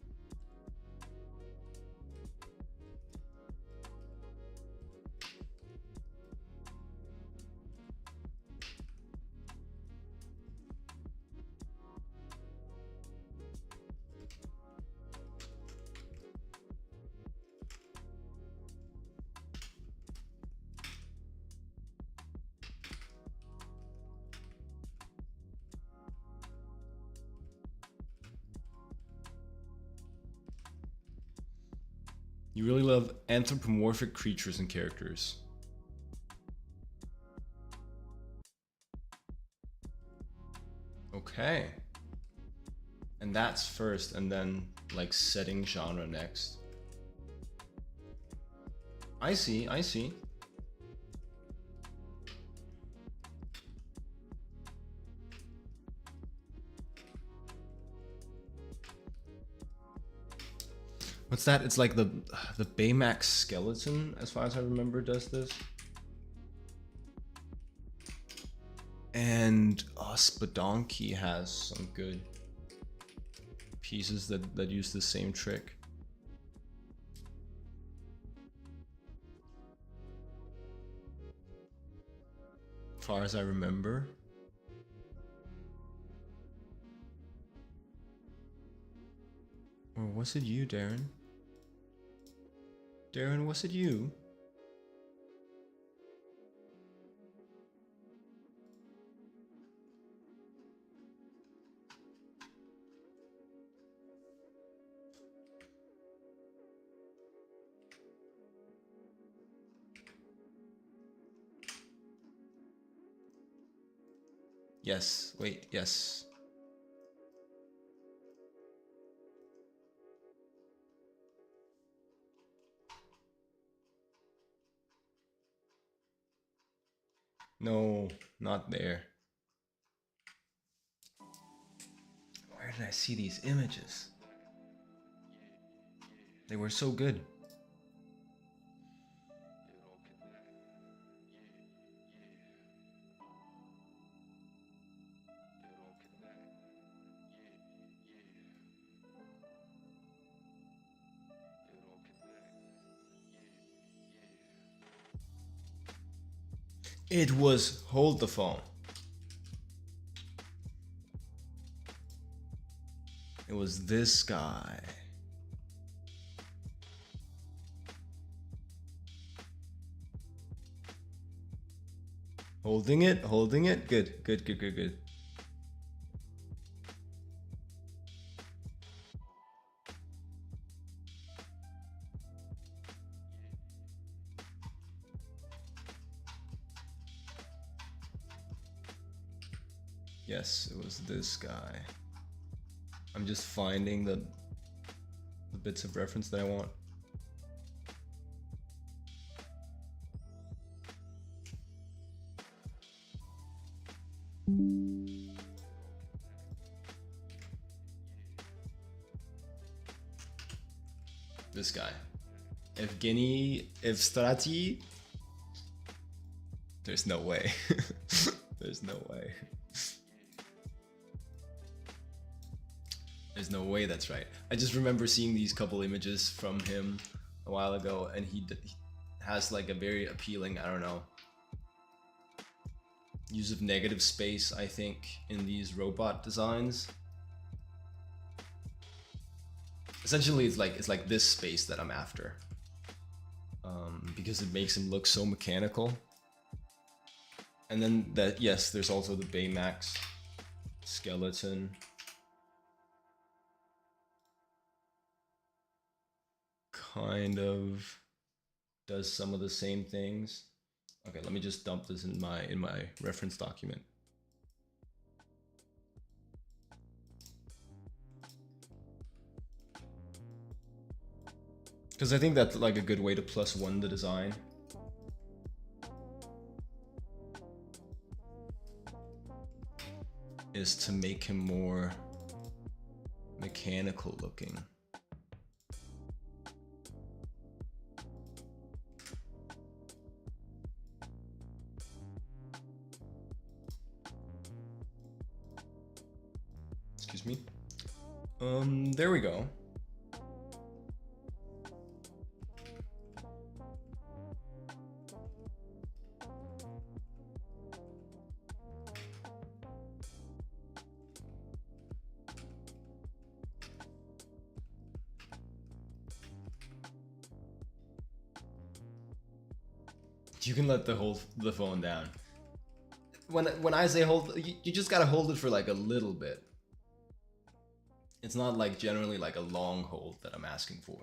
You really love anthropomorphic creatures and characters. Okay. And that's first, and then like setting genre next. I see, I see. What's that? It's like the Baymax skeleton, as far as I remember, does this. And Spadonki has some good pieces that use the same trick. As far as I remember. Or was it you, Darren? Darren, was it you? Yes, wait, yes. No, not there. Where did I see these images? They were so good. It was, hold the phone. It was this guy. Holding it, holding it. Good, good, good, good, good. Yes, it was this guy. I'm just finding the bits of reference that I want. This guy. Evgeny Evstrati. There's no way. There's no way. There's no way that's right. I just remember seeing these couple images from him a while ago, and he has like a very appealing, I don't know, use of negative space, I think, in these robot designs. Essentially, it's like this space that I'm after, because it makes him look so mechanical. And then that, yes, there's also the Baymax skeleton. Kind of does some of the same things. Okay, let me just dump this in my reference document. Because I think that's like a good way to +1 the design. Is to make him more mechanical looking. Excuse me. There we go. You can let the phone down. When I say hold, you just gotta hold it for like a little bit. It's not like generally like a long hold that I'm asking for.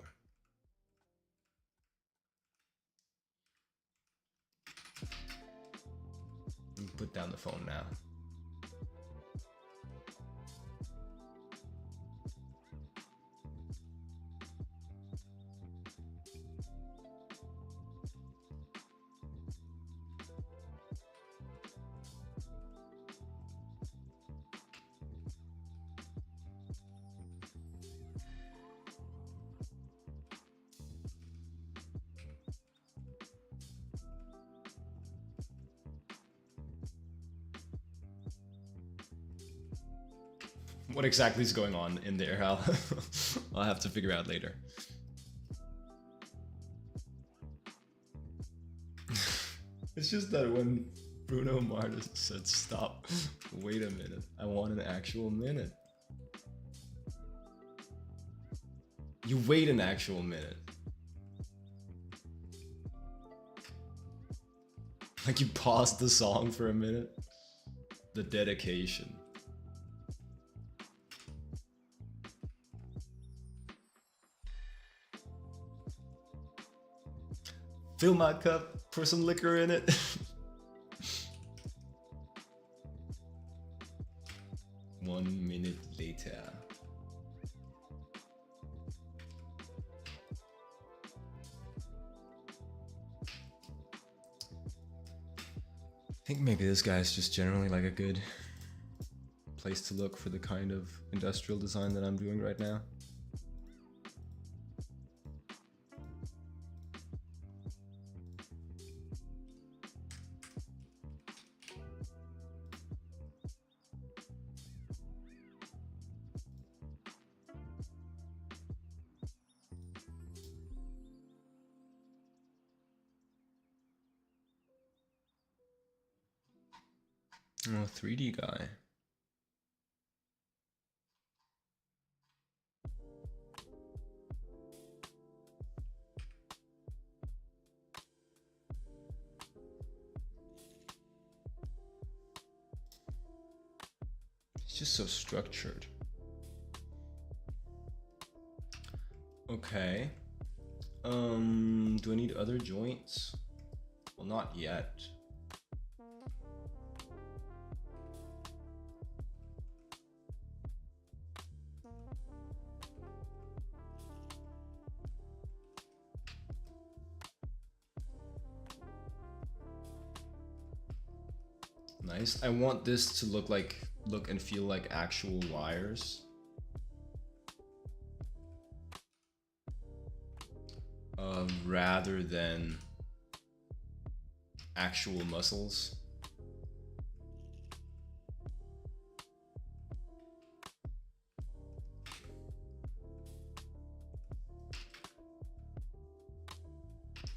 Put down the phone now. What exactly is going on in there? I'll have to figure out later. It's just that when Bruno Mars said stop, wait a minute, I want an actual minute. You wait an actual minute. Like you pause the song for a minute. The dedication. Fill my cup, pour some liquor in it. One minute later. I think maybe this guy is just generally like a good place to look for the kind of industrial design that I'm doing right now. Oh, 3D guy. It's just so structured. Okay. Do I need other joints? Well, not yet. Nice. I want this to look and feel like actual wires. Rather than actual muscles.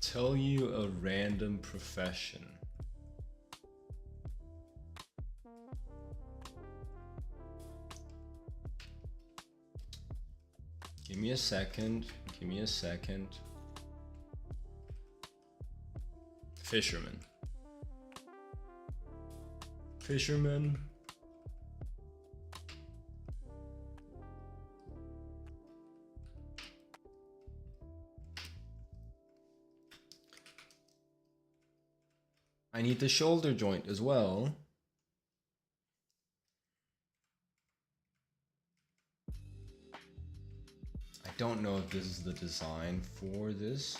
Tell you a random profession. Give me a second. Give me a second. Fisherman. Fisherman. I need the shoulder joint as well. I don't know if this is the design for this.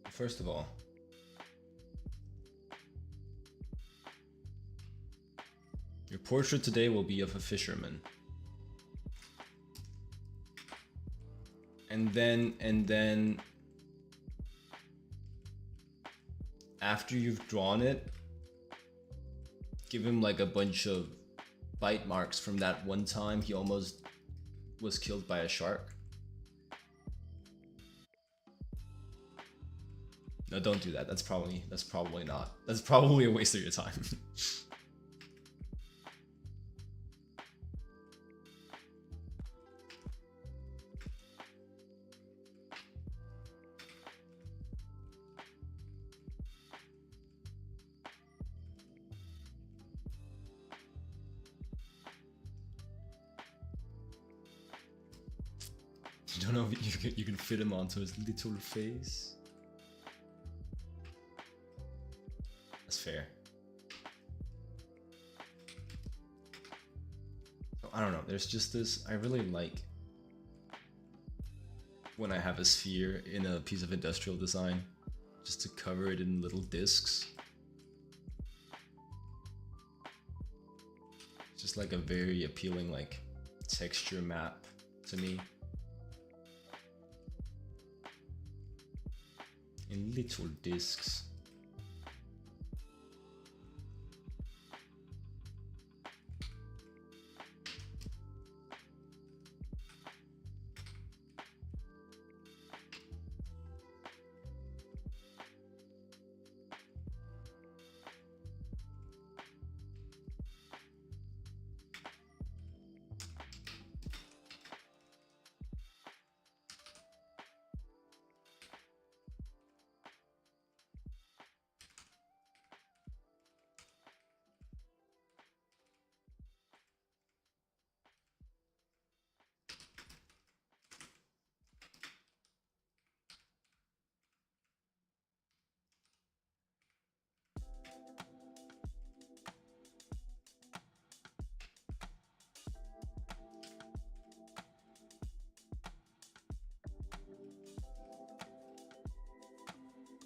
First of all, your portrait today will be of a fisherman. And then after you've drawn it, give him like a bunch of bite marks from that one time he almost was killed by a shark. No, don't do that. That's probably not. That's probably a waste of your time. You don't know if you can fit him onto his little face. That's fair. I don't know. There's just this. I really like when I have a sphere in a piece of industrial design, just to cover it in little discs. It's just like a very appealing like texture map to me. In little discs.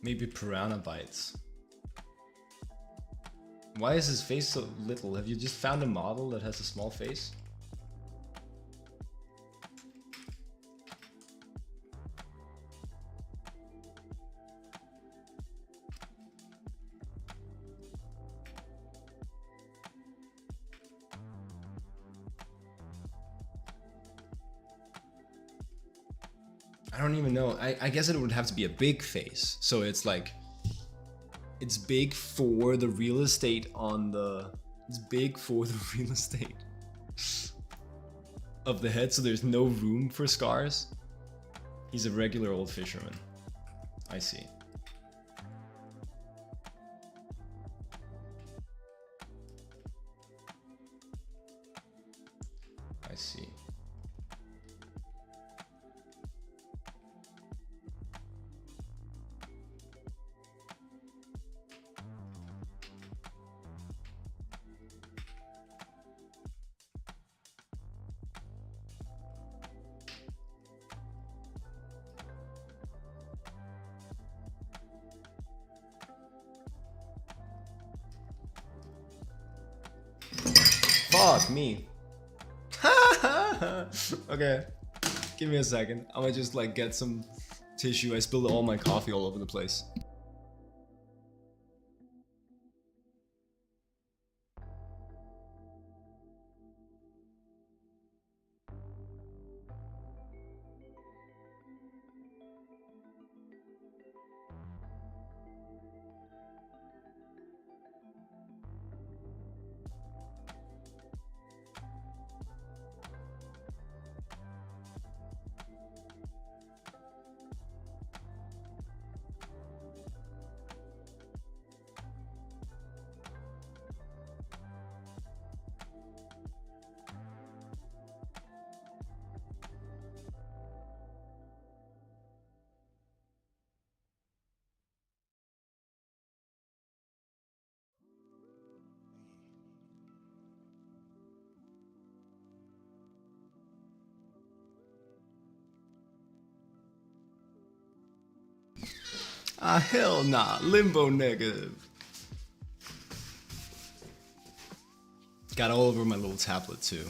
Maybe piranha bites. Why is his face so little? Have you just found a model that has a small face? I don't even know. I guess it would have to be a big face. So it's like, it's big for the real estate on the, it's big for the real estate of the head. So there's no room for scars. He's a regular old fisherman. I see. I see. Fuck me. Okay, give me a second. I'm gonna just like get some tissue. I spilled all my coffee all over the place. Ah, hell nah. Limbo negative. Got all over my little tablet too.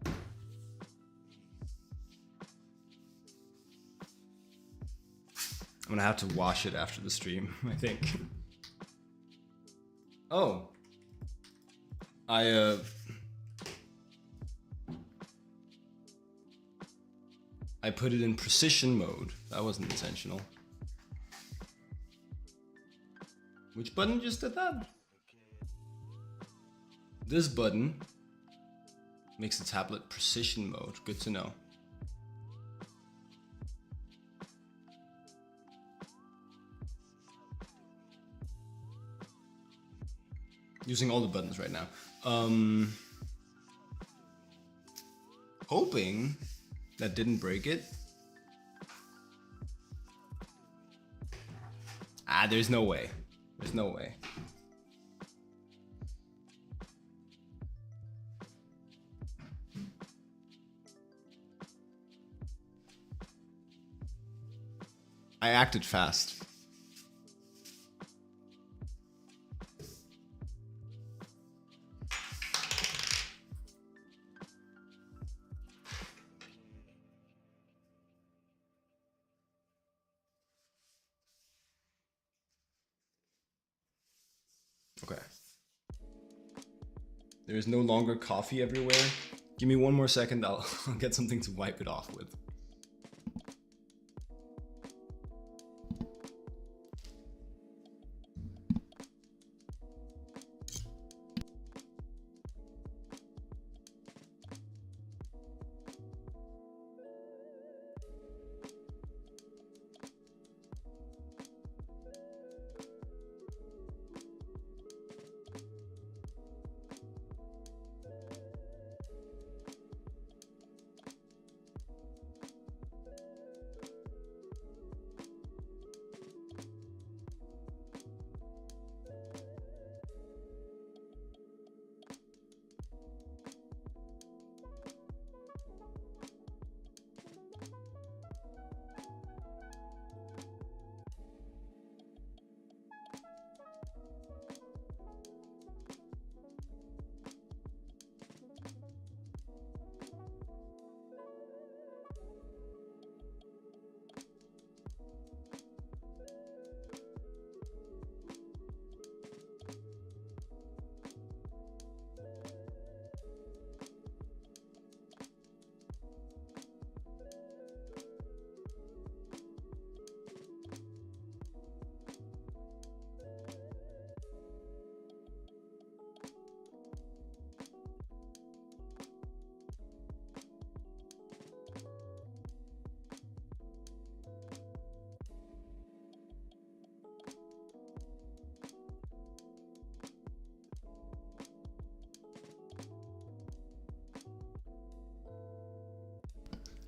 I'm gonna have to wash it after the stream, I think. Oh. I put it in precision mode. That wasn't intentional. Which button just did that? This button makes the tablet precision mode. Good to know. Using all the buttons right now. Hoping that didn't break it. Ah, there's no way. There's no way. I acted fast. Okay. There is no longer coffee everywhere. Give me one more second, I'll get something to wipe it off with.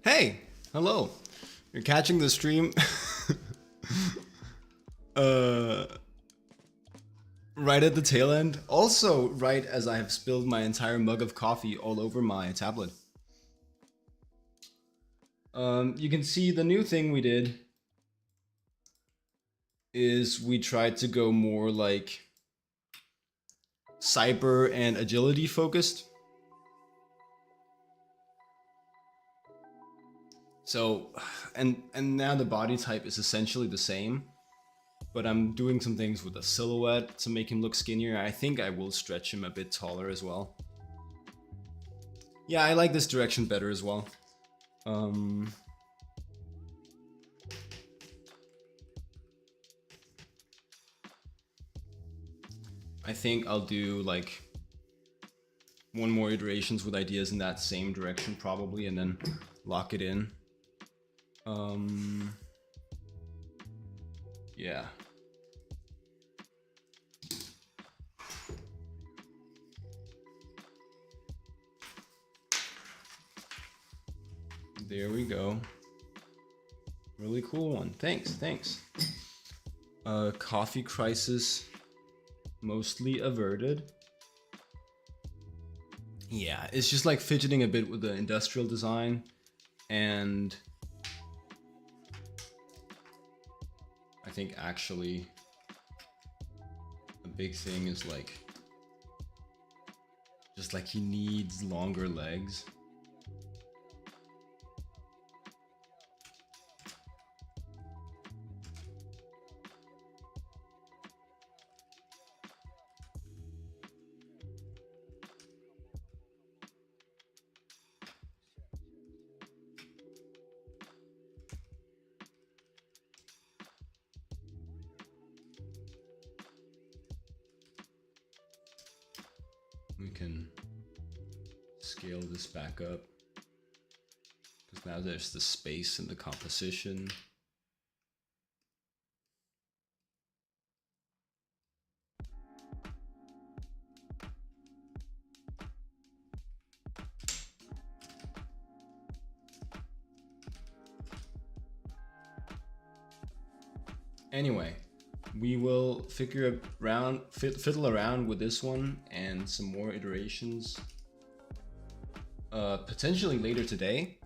Hey, hello. You're catching the stream right at the tail end. Also, right as I have spilled my entire mug of coffee all over my tablet. You can see the new thing we did is we tried to go more like cyber and agility focused. So, and now the body type is essentially the same, but I'm doing some things with the silhouette to make him look skinnier. I think I will stretch him a bit taller as well. Yeah, I like this direction better as well. I think I'll do like one more iterations with ideas in that same direction probably, and then lock it in. Yeah. There we go. Really cool one. Thanks. Coffee crisis mostly averted. Yeah, it's just like fidgeting a bit with the industrial design, and I think actually a big thing is like just like he needs longer legs. We can scale this back up because now there's the space in the composition. Anyway, we will fiddle around with this one and some more iterations potentially later today.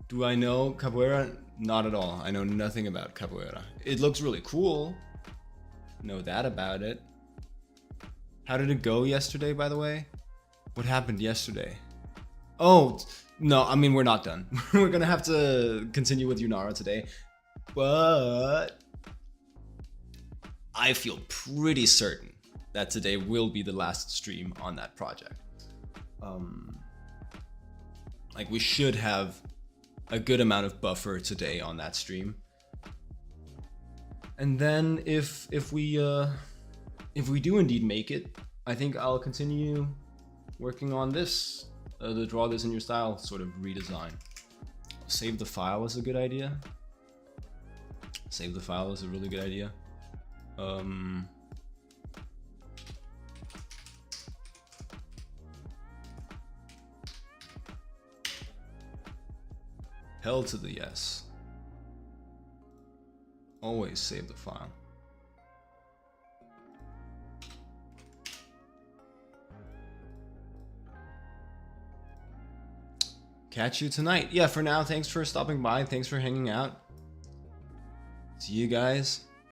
Do I know capoeira? Not at all. I know nothing about capoeira. It looks really cool. Know that about it. How did it go yesterday, by the way? What happened yesterday? Oh, no, I mean, we're not done. We're gonna have to continue with Yunara today. But I feel pretty certain that today will be the last stream on that project. Like, we should have a good amount of buffer today on that stream. And then if we do indeed make it, I think I'll continue working on this, the draw this in your style sort of redesign. Save the file is a good idea. Save the file is a really good idea. Hell to the yes. Always save the file. Catch you tonight. Yeah, for now, thanks for stopping by. Thanks for hanging out. See you guys